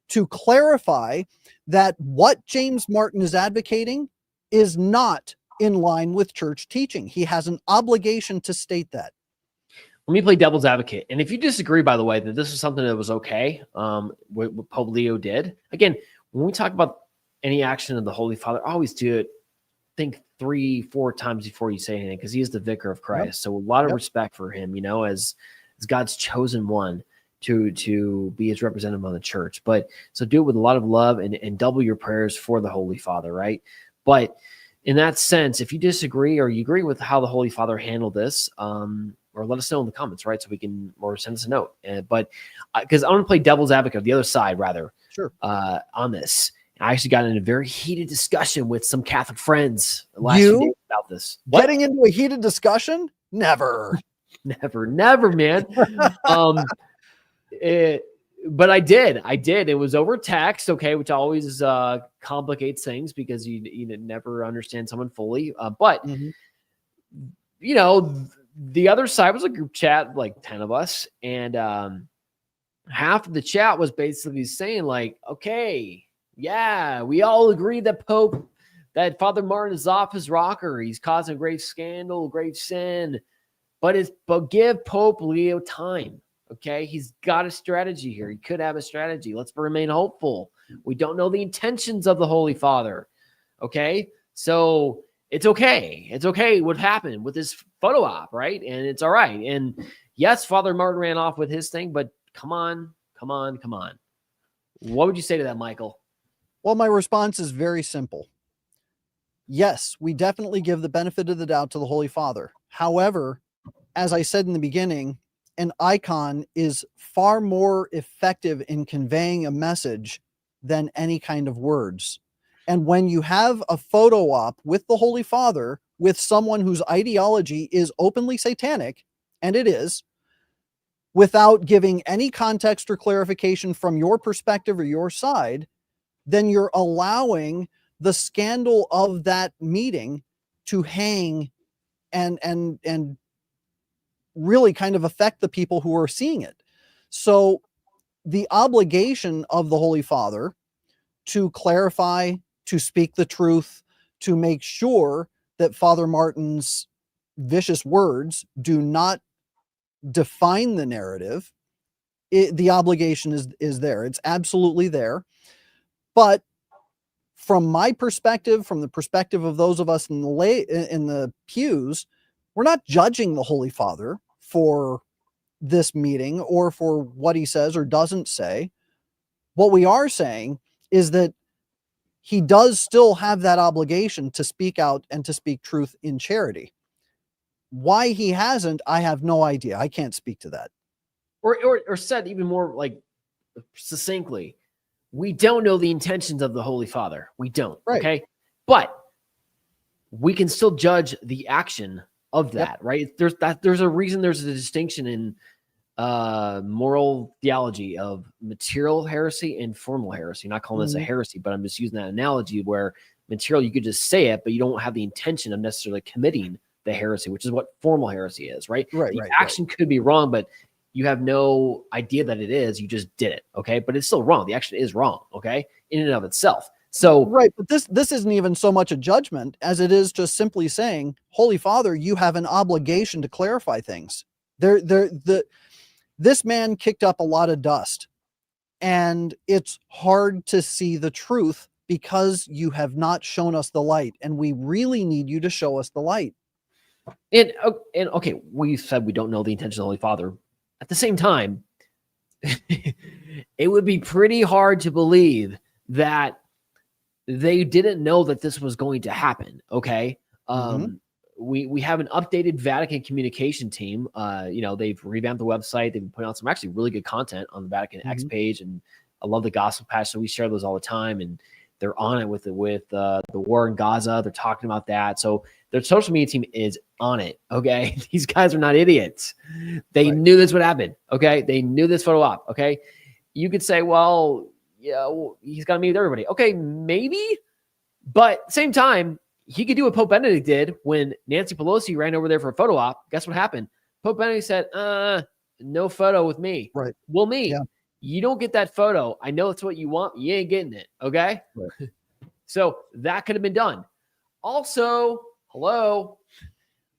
to clarify that what James Martin is advocating is not in line with church teaching. He has an obligation to state that. Let me play devil's advocate. And if you disagree, by the way, that this is something that was okay, what Pope Leo did, again, when we talk about any action of the Holy Father, always do it, think 3-4 times before you say anything, because he is the vicar of Christ. Yep. So a lot of respect for him, as God's chosen one to be his representative on the church. But so do it with a lot of love and double your prayers for the Holy Father, right? But in that sense, if you disagree or you agree with how the Holy Father handled this, or let us know in the comments, right? So we can, or send us a note. But because I want to play devil's advocate, the other side rather, sure, on this. I actually got in a very heated discussion with some Catholic friends last few days about this. Getting into a heated discussion? Never. never, man. But I did. It was over text, okay, which always complicates things because you never understand someone fully. But the other side was a group chat, like 10 of us, and half of the chat was basically saying, like, okay, yeah, we all agree that Father Martin is off his rocker. He's causing grave scandal, grave sin, but give Pope Leo time. Okay, he's got a strategy here. He could have a strategy. Let's remain hopeful. We don't know the intentions of the Holy Father. Okay, so it's okay. It's okay what happened with this photo op, right? And it's all right. And yes, Father Martin ran off with his thing, but come on. What would you say to that, Michael? Well, my response is very simple. Yes, we definitely give the benefit of the doubt to the Holy Father. However, as I said in the beginning, an icon is far more effective in conveying a message than any kind of words. And when you have a photo op with the Holy Father, with someone whose ideology is openly satanic, and it is, without giving any context or clarification from your perspective or your side, then you're allowing the scandal of that meeting to hang and really kind of affect the people who are seeing it. So the obligation of the Holy Father to clarify, to speak the truth, to make sure that Father Martin's vicious words do not define the narrative, the obligation is there. It's absolutely there. But from my perspective, from the perspective of those of us in the pews, we're not judging the Holy Father for this meeting or for what he says or doesn't say. What we are saying is that he does still have that obligation to speak out and to speak truth in charity. Why he hasn't, I have no idea. I can't speak to that. Or said even more like succinctly, we don't know the intentions of the Holy Father. We don't. Right. Okay. But we can still judge the action of that, right? There's a reason there's a distinction in moral theology of material heresy and formal heresy. I'm not calling this a heresy, but I'm just using that analogy where material, you could just say it, but you don't have the intention of necessarily committing the heresy, which is what formal heresy is, right? Right, The right, action could be wrong, but you have no idea that it is. You just did it, okay? But it's still wrong. The action is wrong, okay, in and of itself. So right, but this isn't even so much a judgment as it is just simply saying, Holy Father, you have an obligation to clarify things. This man kicked up a lot of dust, and it's hard to see the truth because you have not shown us the light, and we really need you to show us the light. And okay, we said we don't know the intention of the Holy Father. At the same time, it would be pretty hard to believe that they didn't know that this was going to happen. Okay. We have an updated Vatican communication team. They've revamped the website. They've been putting out some actually really good content on the Vatican X page, and I love the gospel patch. So we share those all the time, and they're on it with the war in Gaza. They're talking about that. So their social media team is on it. Okay. These guys are not idiots. They knew this would happen. Okay. They knew this photo op. Okay. You could say, well, yeah, he's got to meet with everybody. Okay. Maybe, but at the same time, he could do what Pope Benedict did when Nancy Pelosi ran over there for a photo op. Guess what happened? Pope Benedict said, no photo with me. Right. Well, me, Yeah. You don't get that photo. I know it's what you want. You ain't getting it. Okay. Right. So that could have been done. Also, hello,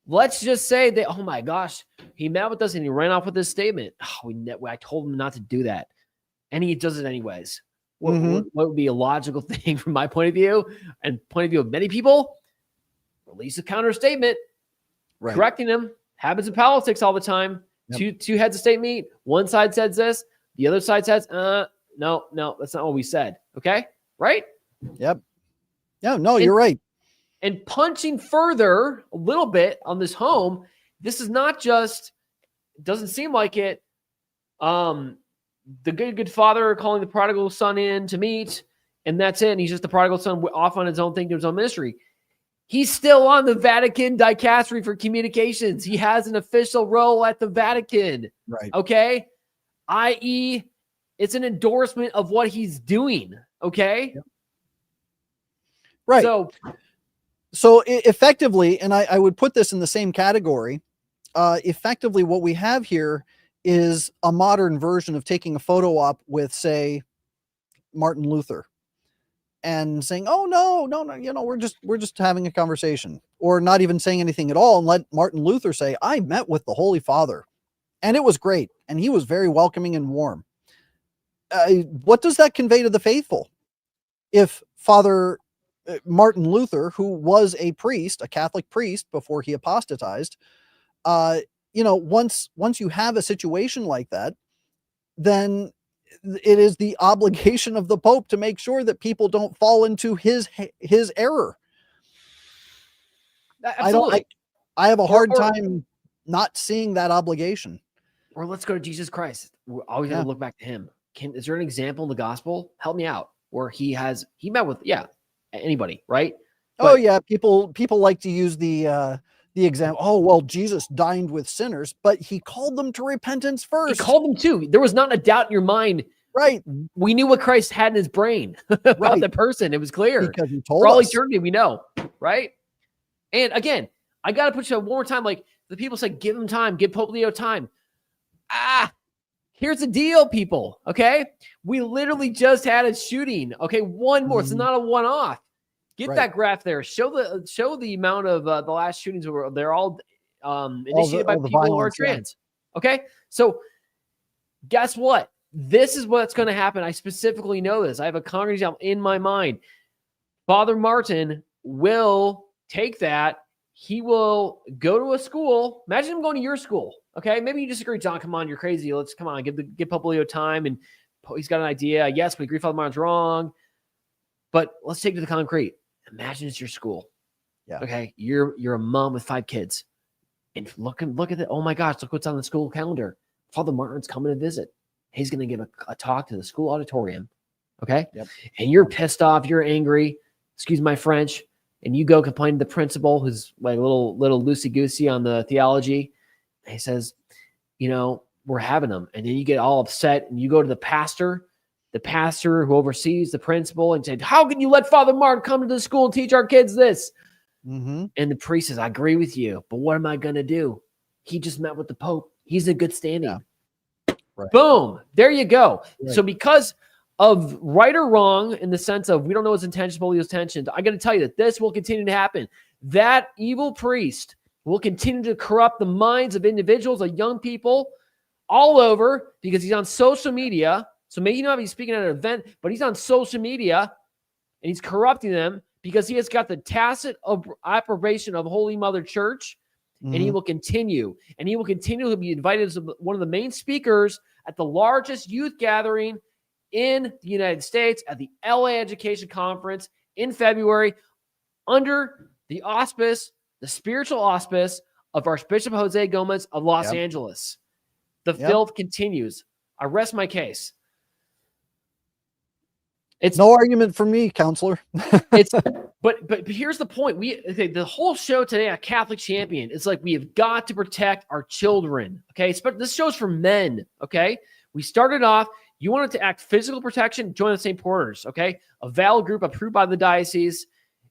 let's just say that, oh my gosh, he met with us and he ran off with this statement. I told him not to do that. And he does it anyways. What would be a logical thing from my point of view and point of view of many people? Release a counter statement, correcting him. Happens in politics all the time. Yep. Two heads of state meet. One side says this. The other side says, no, that's not what we said. Okay. Right. Yep. Yeah, no, you're right. And punching further a little bit on this home, this is not just, it doesn't seem like it. The good father calling the prodigal son in to meet, and that's it. And he's just the prodigal son off on his own thing, to his own ministry. He's still on the Vatican dicastery for communications. He has an official role at the Vatican. Right. Okay. I.e., it's an endorsement of what he's doing. Okay. Yep. Right. So effectively, and I would put this in the same category, effectively what we have here is a modern version of taking a photo op with, say, Martin Luther and saying, oh, no, we're just having a conversation, or not even saying anything at all, and let Martin Luther say, I met with the Holy Father and it was great. And he was very welcoming and warm. What does that convey to the faithful? If Father Martin Luther, who was a priest, a Catholic priest before he apostatized, once you have a situation like that, then it is the obligation of the Pope to make sure that people don't fall into his error. Absolutely. I have a hard time not seeing that obligation. Or let's go to Jesus Christ. We're always going to look back to him. Is there an example in the gospel? Help me out. Where he met with, anybody, right? But, people like to use the example. Oh, well, Jesus dined with sinners, but he called them to repentance first. He called them too. There was not a doubt in your mind. Right. We knew what Christ had in his brain about the person. It was clear. Because he told For all us. eternity, we know, right? And again, I got to put you one more time. Like the people say, give him time, give Pope Leo time. Here's the deal, people. Okay. We literally just had a shooting. Okay. One more. It's not a one-off. Get that graph there. Show the amount of the last shootings were. They're all initiated by people who are trans. Okay. So guess what? This is what's going to happen. I specifically know this. I have a concrete example in my mind. Father Martin will take that. He will go to a school. Imagine him going to your school. Okay. Maybe you disagree, John. Come on. You're crazy. Let's come on. Give Pope Leo time. And he's got an idea. Yes, we agree Father Martin's wrong. But let's take it to the concrete. Imagine it's your school. Yeah. Okay. You're a mom with 5 kids. And look at it. Oh my gosh, look what's on the school calendar. Father Martin's coming to visit. He's going to give a talk to the school auditorium. Okay. Yep. And you're pissed off. You're angry. Excuse my French. And you go complain to the principal, who's like a little loosey-goosey on the theology. And he says, we're having them. And then you get all upset and you go to the pastor who oversees the principal, and said, how can you let Father Martin come to the school and teach our kids this? Mm-hmm. And the priest says, I agree with you, but what am I going to do? He just met with the Pope. He's in good standing. Yeah. Right. Boom. There you go. Right. So because of right or wrong in the sense of we don't know his intentions, but his intentions, I got to tell you that this will continue to happen. That evil priest will continue to corrupt the minds of individuals, of young people all over because he's on social media. So maybe not be speaking at an event, but he's on social media and he's corrupting them because he has got the tacit approbation of Holy Mother Church. And he will continue. And he will continue to be invited as one of the main speakers at the largest youth gathering in the United States at the LA Education Conference in February under the auspice, the spiritual auspice of Archbishop Jose Gomez of Los Angeles. The filth continues. I rest my case. It's no argument for me, counselor. But here's the point. The whole show today at Catholic Champion is like we have got to protect our children. Okay, this show's for men. Okay, we started off. You wanted to act physical protection, join the St. Porters. Okay, a valid group approved by the diocese.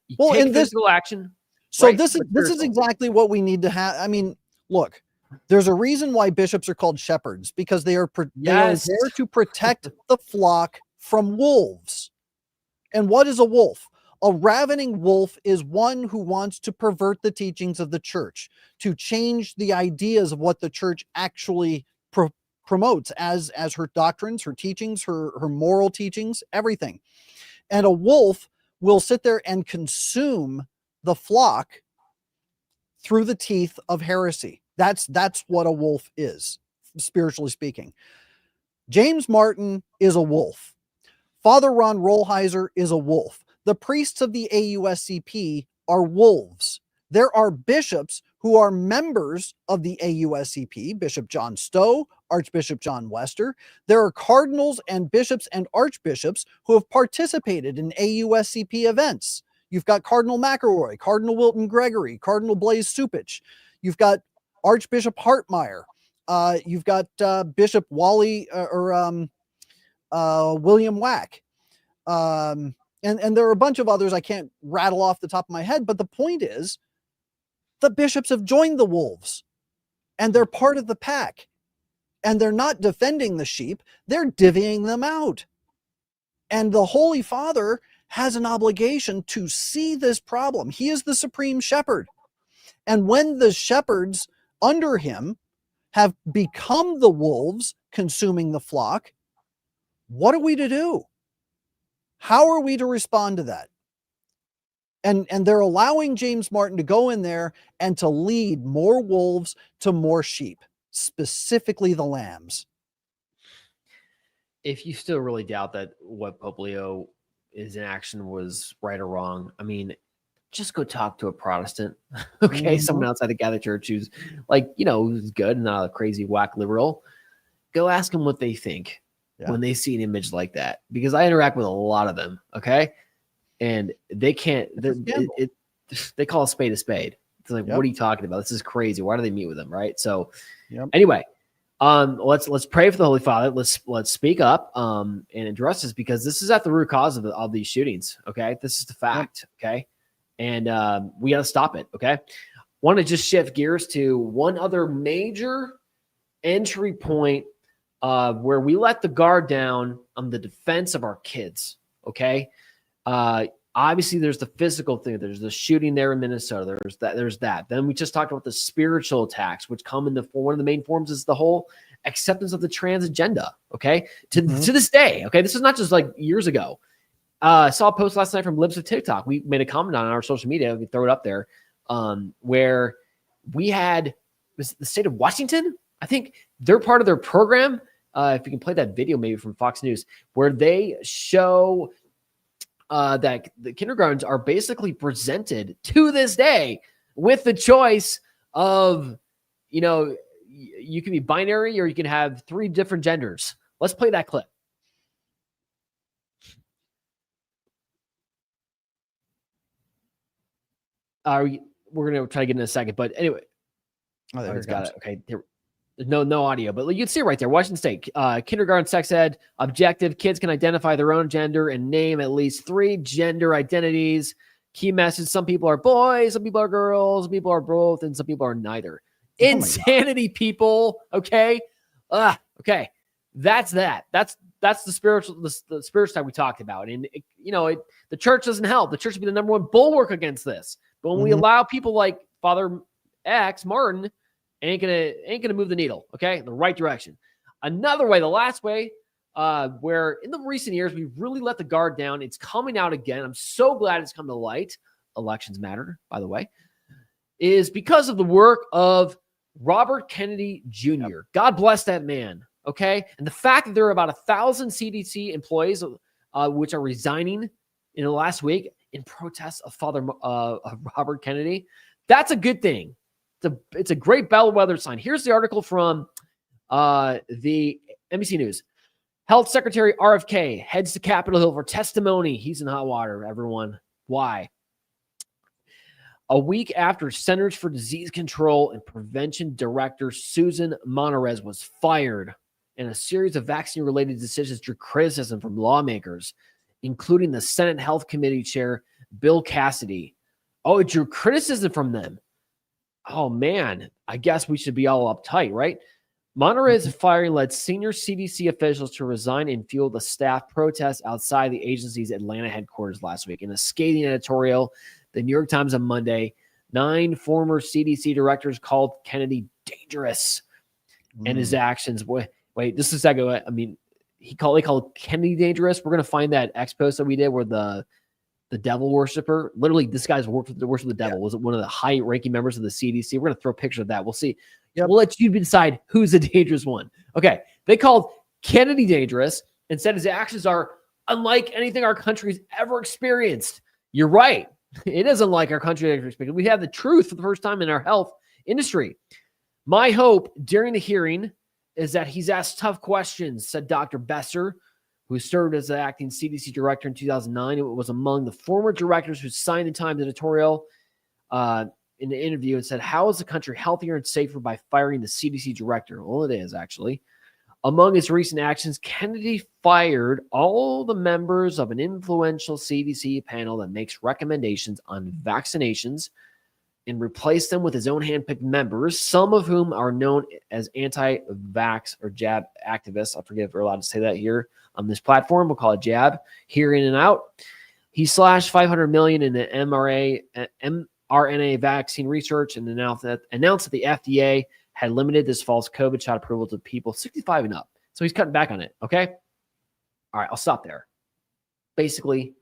You take physical action. So right? this is exactly what we need to have. I mean, look, there's a reason why bishops are called shepherds because they are there to protect the flock from wolves. And what is a wolf? A ravening wolf is one who wants to pervert the teachings of the church, to change the ideas of what the church actually promotes as her doctrines, her teachings, her moral teachings, everything. And a wolf will sit there and consume the flock through the teeth of heresy. That's what a wolf is, spiritually speaking. James Martin is a wolf. Father Ron Rolheiser is a wolf. The priests of the AUSCP are wolves. There are bishops who are members of the AUSCP, Bishop John Stowe, Archbishop John Wester. There are cardinals and bishops and archbishops who have participated in AUSCP events. You've got Cardinal McElroy, Cardinal Wilton Gregory, Cardinal Blaise Supich. You've got Archbishop Hartmeyer. You've got Bishop William Wack. And there are a bunch of others I can't rattle off the top of my head, but the point is the bishops have joined the wolves and they're part of the pack and they're not defending the sheep. They're divvying them out. And the Holy Father has an obligation to see this problem. He is the supreme shepherd. And when the shepherds under him have become the wolves consuming the flock, what are we to do? How are we to respond to that? And they're allowing James Martin to go in there and to lead more wolves to more sheep, specifically the lambs. If you still really doubt that what Pope Leo is in action was right or wrong, I mean, just go talk to a Protestant, okay? Someone outside the Catholic Church who's like, who's good, not a crazy whack liberal. Go ask them what they think when they see an image like that, because I interact with a lot of them, okay? And they can't, they call a spade a spade. It's like, what are you talking about? This is crazy. Why do they meet with them, right? So anyway, let's pray for the Holy Father. Let's speak up and address this, because this is at the root cause of all these shootings, okay? This is the fact, okay? And we got to stop it, okay? Want to just shift gears to one other major entry point where we let the guard down on the defense of our kids, okay? Obviously, there's the physical thing. There's the shooting there in Minnesota. There's that. Then we just talked about the spiritual attacks, which come in one of the main forms is the whole acceptance of the trans agenda, okay? To this day, okay? This is not just like years ago. I saw a post last night from Libs of TikTok. We made a comment on our social media. We throw it up there, where we had the state of Washington. I think they're part of their program. If you can play that video maybe from Fox News, where they show that the kindergartens are basically presented to this day with the choice of, you can be binary or you can have 3 different genders. Let's play that clip. We're going to try to get in a second, but anyway. Oh, there it's got it. Okay. There's no audio, but you can see it right there. Washington State, kindergarten sex ed objective. Kids can identify their own gender and name at least 3 gender identities. Key message: some people are boys, some people are girls, some people are both, and some people are neither. Oh my Insanity, people. Okay. Okay. That's that. That's the spiritual side we talked about. And the church doesn't help. The church would be the number one bulwark against this. But when we allow people like Father X Martin, ain't gonna move the needle. Okay, in the right direction. Another way, the last way, where in the recent years we really let the guard down. It's coming out again. I'm so glad it's come to light. Elections matter, by the way, is because of the work of Robert Kennedy Jr. Yep. God bless that man. Okay. And the fact that there are about 1,000 CDC employees, which are resigning in the last week in protest of Father Robert Kennedy, that's a good thing. It's a great bellwether sign. Here's the article from the NBC News. Health Secretary RFK heads to Capitol Hill for testimony. He's in hot water, everyone. Why? A week after Centers for Disease Control and Prevention Director Susan Monterez was fired, and a series of vaccine-related decisions drew criticism from lawmakers, including the Senate Health Committee Chair Bill Cassidy. Oh, it drew criticism from them. Oh, man. I guess we should be all uptight, right? Monterez's firing led senior CDC officials to resign and fueled the staff protests outside the agency's Atlanta headquarters last week. In a scathing editorial, the New York Times on Monday, 9 former CDC directors called Kennedy dangerous and his actions. Wait, this is exactly what I mean. They called Kennedy dangerous. We're gonna find that X post that we did where the devil worshiper, literally this guy's worked with the devil, was one of the high-ranking members of the CDC. We're gonna throw a picture of that. We'll see. Yep. We'll let you decide who's the dangerous one. Okay, they called Kennedy dangerous and said his actions are unlike anything our country's ever experienced. You're right. It is unlike our country ever experienced. We have the truth for the first time in our health industry. My hope during the hearing is that he's asked tough questions, said Dr. Besser, who served as the acting CDC director in 2009. It was among the former directors who signed the Times editorial in the interview and said, how is the country healthier and safer by firing the CDC director? Well, it is actually. Among his recent actions, Kennedy fired all the members of an influential CDC panel that makes recommendations on vaccinations and replaced them with his own handpicked members, some of whom are known as anti-vax or jab activists. I forget if we're allowed to say that here on this platform. We'll call it jab, here in and out. He slashed $500 million in the mRNA vaccine research and announced that the FDA had limited this false COVID shot approval to people 65 and up. So he's cutting back on it, okay? All right, I'll stop there. Basically,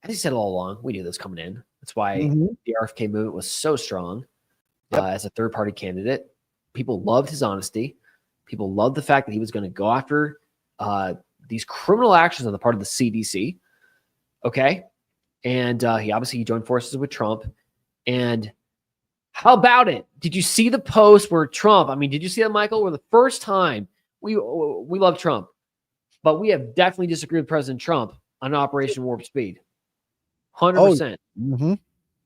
as he said all along, we knew this coming in. That's why the RFK movement was so strong as a third-party candidate. People loved his honesty. People loved the fact that he was going to go after these criminal actions on the part of the CDC, okay? And he joined forces with Trump. And how about it? Did you see the post where Trump, did you see that, Michael? Where the first time, we love Trump, but we have definitely disagreed with President Trump on Operation Warp Speed. 100%.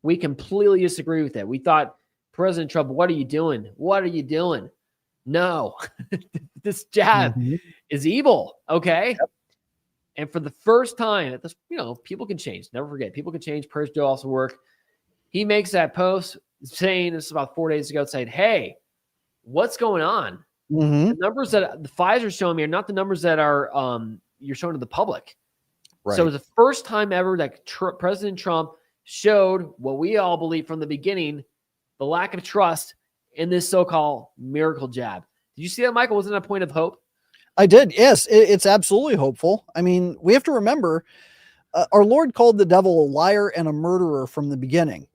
We completely disagree with that. We thought, President Trump, what are you doing? What are you doing? No, this jab is evil, okay? Yep. And for the first time, people can change. Never forget, people can change. Prayers do also work. He makes that post saying, this is about 4 days ago, saying, hey, what's going on? The numbers that the Pfizer's showing me are not the numbers that are you're showing to the public. Right. So it was the first time ever that President Trump showed what we all believe from the beginning, the lack of trust in this so-called miracle jab. Did you see that, Michael? Wasn't that a point of hope? I did. Yes, it's absolutely hopeful. We have to remember our Lord called the devil a liar and a murderer from the beginning.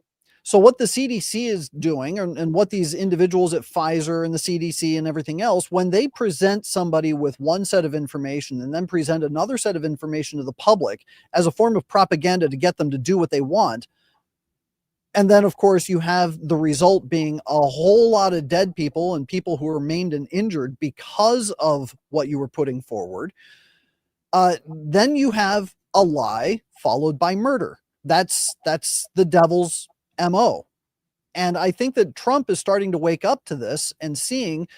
So what the CDC is doing and what these individuals at Pfizer and the CDC and everything else, when they present somebody with one set of information and then present another set of information to the public as a form of propaganda to get them to do what they want, and then, of course, you have the result being a whole lot of dead people and people who are maimed and injured because of what you were putting forward, then you have a lie followed by murder. That's the devil's MO. And I think that Trump is starting to wake up to this and seeing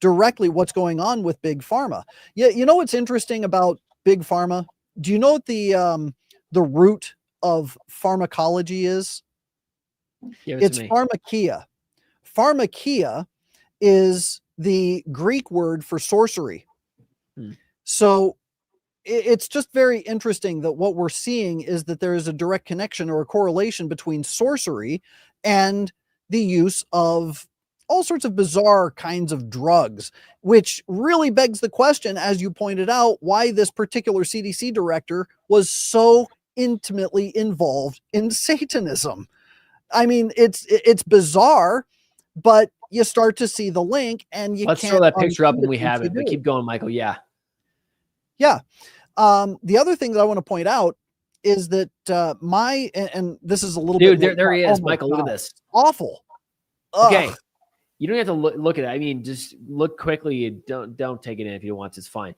directly what's going on with Big Pharma. Yeah, you know what's interesting about Big Pharma? Do you know what the root of pharmacology is? Give it It's to me. pharmakia. Pharmakia is the Greek word for sorcery. So it's just very interesting that what we're seeing is that there is a direct connection or a correlation between sorcery and the use of all sorts of bizarre kinds of drugs, which really begs the question, as you pointed out, why this particular CDC director was so intimately involved in Satanism. I mean, it's bizarre, but you start to see the link, and you Let's can't throw that picture up unsee when we once have you it. But do. keep going, Michael. Yeah. Yeah. The other thing that I want to point out is that and this is a little Dude, bit there he is. oh my Michael, look at God, this. awful. Ugh. Okay. You don't have to look at it. I mean, just look quickly. And don't take it in if you don't want to. It's fine.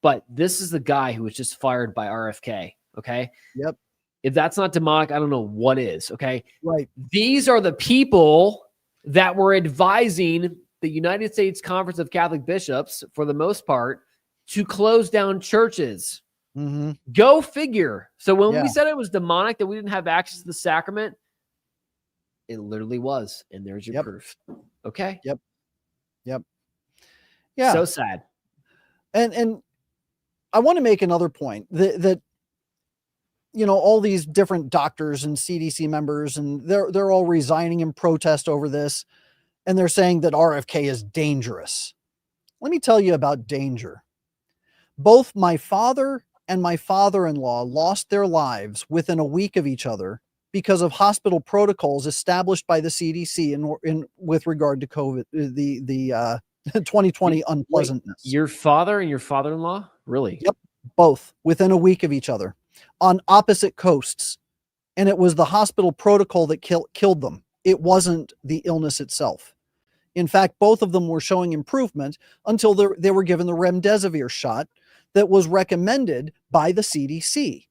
But this is the guy who was just fired by RFK. Okay. Yep. If that's not demonic, I don't know what is. Okay. Right. These are the people that were advising the United States Conference of Catholic Bishops, for the most part, to close down churches. Mm-hmm. Go figure. So when Yeah. we said it was demonic, that we didn't have access to the sacrament, it literally was. And there's your Yep. proof. Okay. Yep. Yeah. So sad. And I want to make another point that all these different doctors and CDC members, and they're all resigning in protest over this, and they're saying that RFK is dangerous. Let me tell you about danger. Both my father and my father-in-law lost their lives within a week of each other because of hospital protocols established by the CDC in with regard to COVID, the 2020 unpleasantness. Wait, your father and your father-in-law? Really? Yep. Both within a week of each other on opposite coasts. And it was the hospital protocol that killed them. It wasn't the illness itself. In fact, both of them were showing improvement until they were given the remdesivir shot that was recommended by the CDC.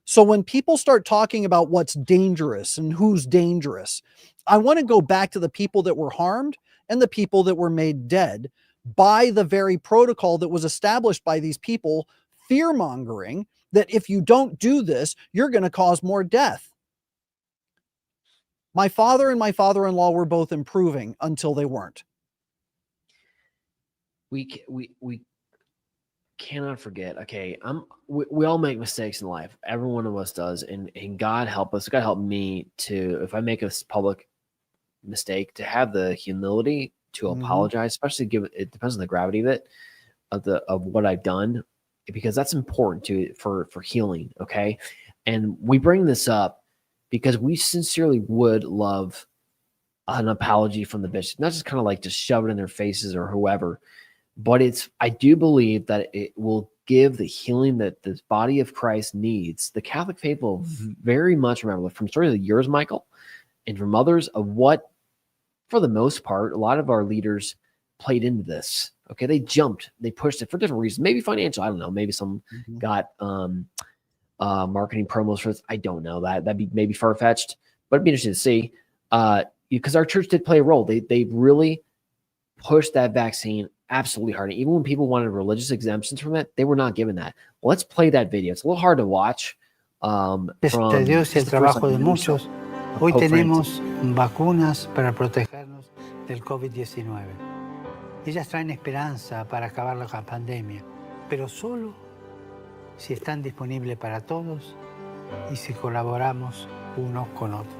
So when people start talking about what's dangerous and who's dangerous, I want to go back to the people that were harmed and the people that were made dead by the very protocol that was established by these people, fear-mongering that if you don't do this, you're going to cause more death. My father and my father-in-law were both improving until they weren't. We cannot forget. Okay, we all make mistakes in life. Every one of us does, and God help us. God help me to, if I make a public mistake, to have the humility to apologize, especially given it depends on the gravity of it, of what I've done, because that's important for healing. Okay, and we bring this up because we sincerely would love an apology from the bishop, not just kind of like just shove it in their faces or whoever, but I do believe that it will give the healing that this body of Christ needs. The Catholic faith will very much remember from stories of yours, Michael, and from others, of what, for the most part, a lot of our leaders played into this. Okay, they jumped, they pushed it for different reasons, maybe financial. I don't know. Maybe some got marketing promos for this. I don't know. That'd be maybe far-fetched, but it'd be interesting to see. Because our church did play a role. They really pushed that vaccine absolutely hard. And even when people wanted religious exemptions from it, they were not given that. Well, let's play that video. It's a little hard to watch. Dios y el trabajo de muchos. Hoy tenemos vacunas para protegernos del COVID-19. Ellas traen esperanza para acabar la pandemia, pero solo si están disponibles para todos y si colaboramos unos con otros.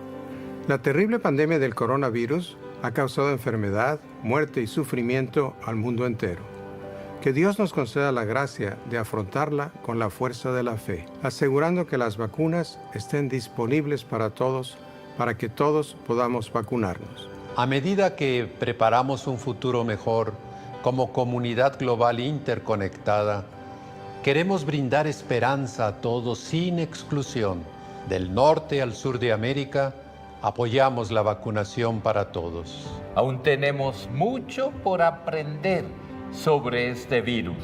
La terrible pandemia del coronavirus ha causado enfermedad, muerte y sufrimiento al mundo entero. Que Dios nos conceda la gracia de afrontarla con la fuerza de la fe, asegurando que las vacunas estén disponibles para todos, para que todos podamos vacunarnos. A medida que preparamos un futuro mejor como comunidad global interconectada, queremos brindar esperanza a todos sin exclusión. Del norte al sur de América, apoyamos la vacunación para todos. Aún tenemos mucho por aprender sobre este virus.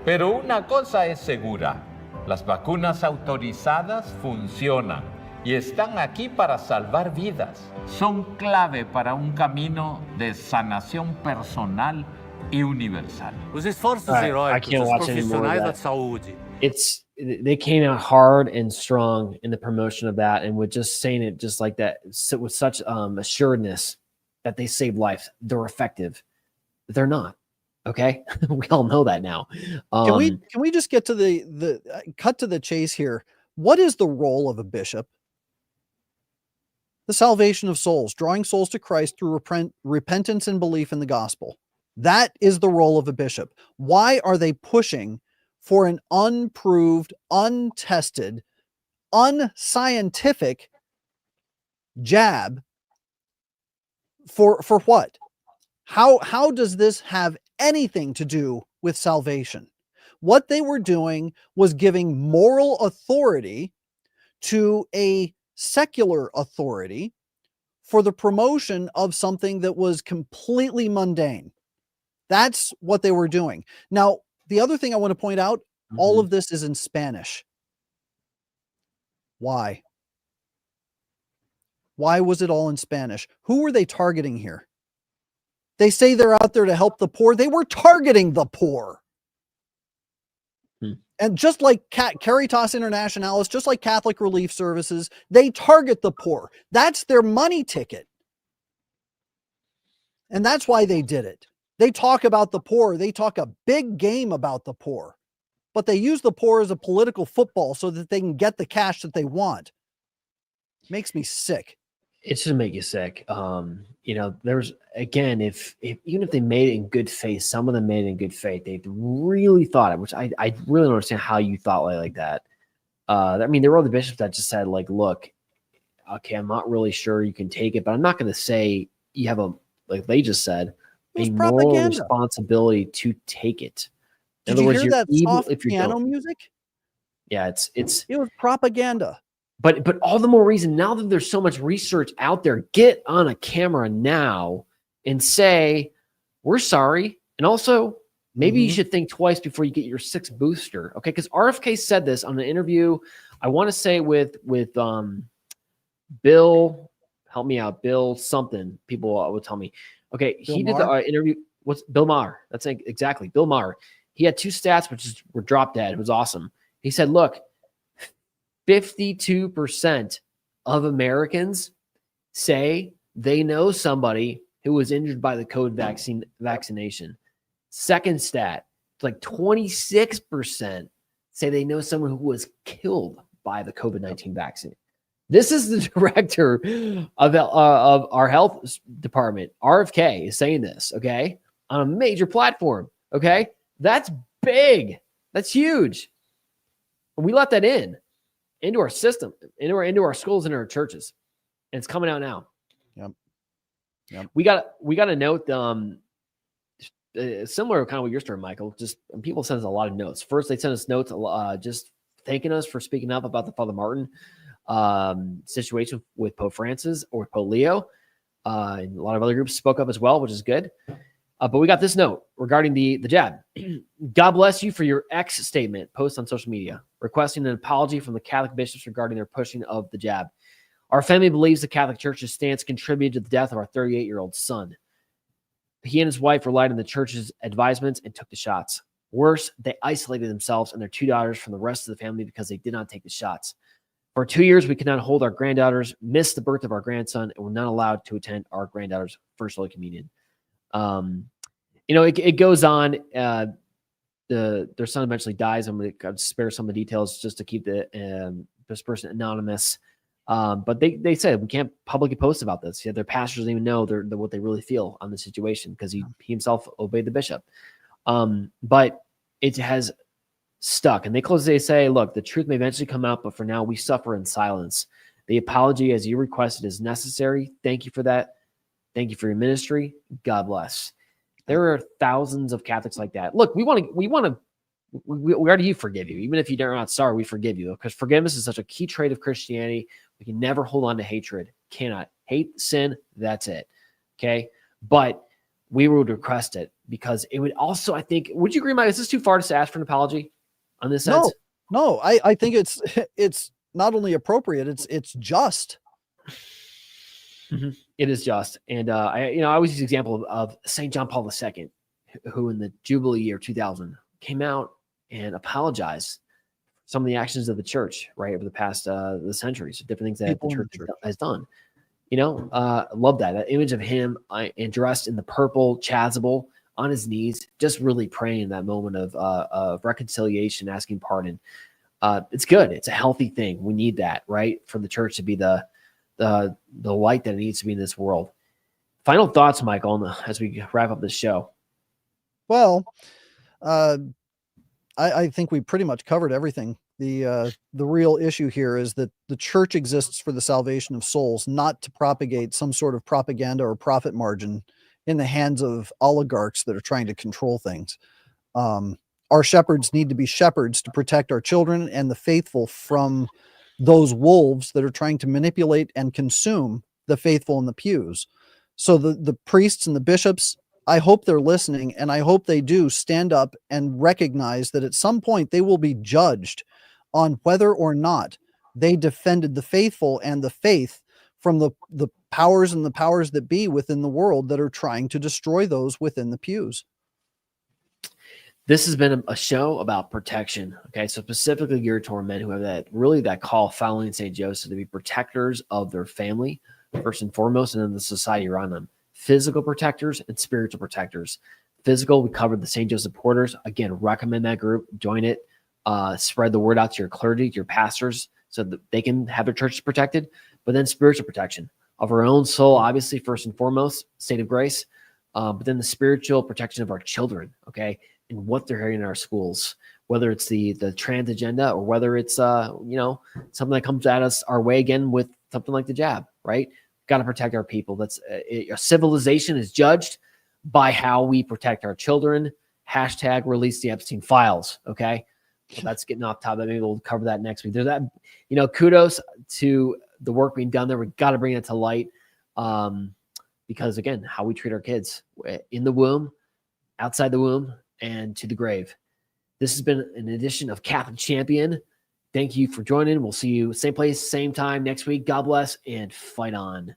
Pero una cosa es segura, las vacunas autorizadas funcionan y están aquí para salvar vidas. Son clave para un camino de sanação personal e universal. Os esforços heróicos dos profissionais da saúde they came out hard and strong in the promotion of that, and with just saying it just like that, with such assuredness that they save lives. They're effective. They're not. Okay, we all know that now. Can we just get to the cut to the chase here? What is the role of a bishop? The salvation of souls, drawing souls to Christ through repentance and belief in the gospel. That is the role of a bishop. Why are they pushing for an unproved, untested, unscientific jab? For what? How does this have anything to do with salvation? What they were doing was giving moral authority to a secular authority for the promotion of something that was completely mundane. That's what they were doing. Now, the other thing I want to point out, all of this is in Spanish. Why? Why was it all in Spanish? Who were they targeting here? They say they're out there to help the poor. They were targeting the poor. And just like Caritas Internationalis, just like Catholic Relief Services, they target the poor. That's their money ticket. And that's why they did it. They talk about the poor. They talk a big game about the poor. But they use the poor as a political football so that they can get the cash that they want. Makes me sick. It should make you sick. There's, again, if even if they made it in good faith, some of them made it in good faith. They really thought it, which I really don't understand how you thought like that. I mean, there were other bishops that just said, like, look, okay, I'm not really sure you can take it, but I'm not going to say you have like they just said, a moral responsibility to take it. Did you hear that soft piano music? Yeah, it was propaganda. But all the more reason, now that there's so much research out there, get on a camera now and say, we're sorry. And also, maybe you should think twice before you get your 6th booster. Okay, because RFK said this on an interview, I want to say with Bill, help me out, Bill something, people will tell me. Okay, Bill he did the interview. What's Bill Maher? That's exactly, Bill Maher. He had 2 stats, which were drop dead. It was awesome. He said, look, 52% of Americans say they know somebody who was injured by the COVID vaccination. Second stat, like 26% say they know someone who was killed by the COVID-19 vaccine. This is the director of our health department, RFK, is saying this, okay, on a major platform, okay? That's big. That's huge. And we let that into our system, into our schools, into our churches. And it's coming out now. Yep. We got a note, similar kind of what your story, Michael. Just people send us a lot of notes. First, they sent us notes just thanking us for speaking up about the Father Martin situation with Pope Francis or Pope Leo. And a lot of other groups spoke up as well, which is good. But we got this note regarding the jab. God bless you for your X statement post on social media, requesting an apology from the Catholic bishops regarding their pushing of the jab. Our family believes the Catholic Church's stance contributed to the death of our 38-year-old son. He and his wife relied on the church's advisements and took the shots. Worse, they isolated themselves and their 2 daughters from the rest of the family because they did not take the shots. For 2 years, we could not hold our granddaughters, missed the birth of our grandson, and were not allowed to attend our granddaughter's First Holy Communion. It goes on. Their son eventually dies. I'm going to spare some of the details just to keep this person anonymous. But they said we can't publicly post about this. Yeah, their pastors don't even know what they really feel on the situation because he himself obeyed the bishop. But it has stuck. And they say, look, the truth may eventually come out, but for now we suffer in silence. The apology as you requested is necessary. Thank you for that. Thank you for your ministry. God bless. There are thousands of Catholics like that. Look, we already forgive you. Even if you're not sorry, we forgive you because forgiveness is such a key trait of Christianity. We can never hold on to hatred. Cannot hate sin. That's it. Okay. But we would request it because it would also, I think, would you agree, Mike? Is this too far to ask for an apology on this sense? No, I think it's not only appropriate, it's just. Mm-hmm. It is just. And I always use the example of St. John Paul II, who in the Jubilee year 2000 came out and apologized some of the actions of the church, right, over the past the centuries, different things that People the in the church church. has done. Love that image of him and dressed in the purple chasuble on his knees, just really praying in that moment of reconciliation, asking pardon. It's good. It's a healthy thing. We need that, right, for the church to be the light that it needs to be in this world. Final thoughts, Michael, as we wrap up this show. Well, I think we pretty much covered everything. The real issue here is that the church exists for the salvation of souls, not to propagate some sort of propaganda or profit margin in the hands of oligarchs that are trying to control things. Our shepherds need to be shepherds to protect our children and the faithful from those wolves that are trying to manipulate and consume the faithful in the pews. So the priests and the bishops, I hope they're listening, and I hope they do stand up and recognize that at some point they will be judged on whether or not they defended the faithful and the faith from the powers and the powers that be within the world that are trying to destroy those within the pews. This has been a show about protection. Okay, so specifically geared toward men who have that call following St. Joseph to be protectors of their family, first and foremost, and then the society around them. Physical protectors and spiritual protectors. Physical, we covered the St. Joseph Porters. Again, recommend that group. Join it. Spread the word out to your clergy, to your pastors, so that they can have their churches protected. But then spiritual protection of our own soul, obviously, first and foremost, state of grace. But then the spiritual protection of our children, okay, and what they're hearing in our schools, whether it's the trans agenda or whether it's something that comes at us our way again with something like the jab, right? Got to protect our people. That's a civilization is judged by how we protect our children. # release the Epstein files. Okay. Well, that's getting off topic. Maybe we'll cover that next week. There's that, kudos to the work being done there. We got to bring it to light. Because again, how we treat our kids in the womb, outside the womb, and to the grave. This has been an edition of Catholic Champion. Thank you for joining. We'll see you same place, same time next week. God bless and fight on.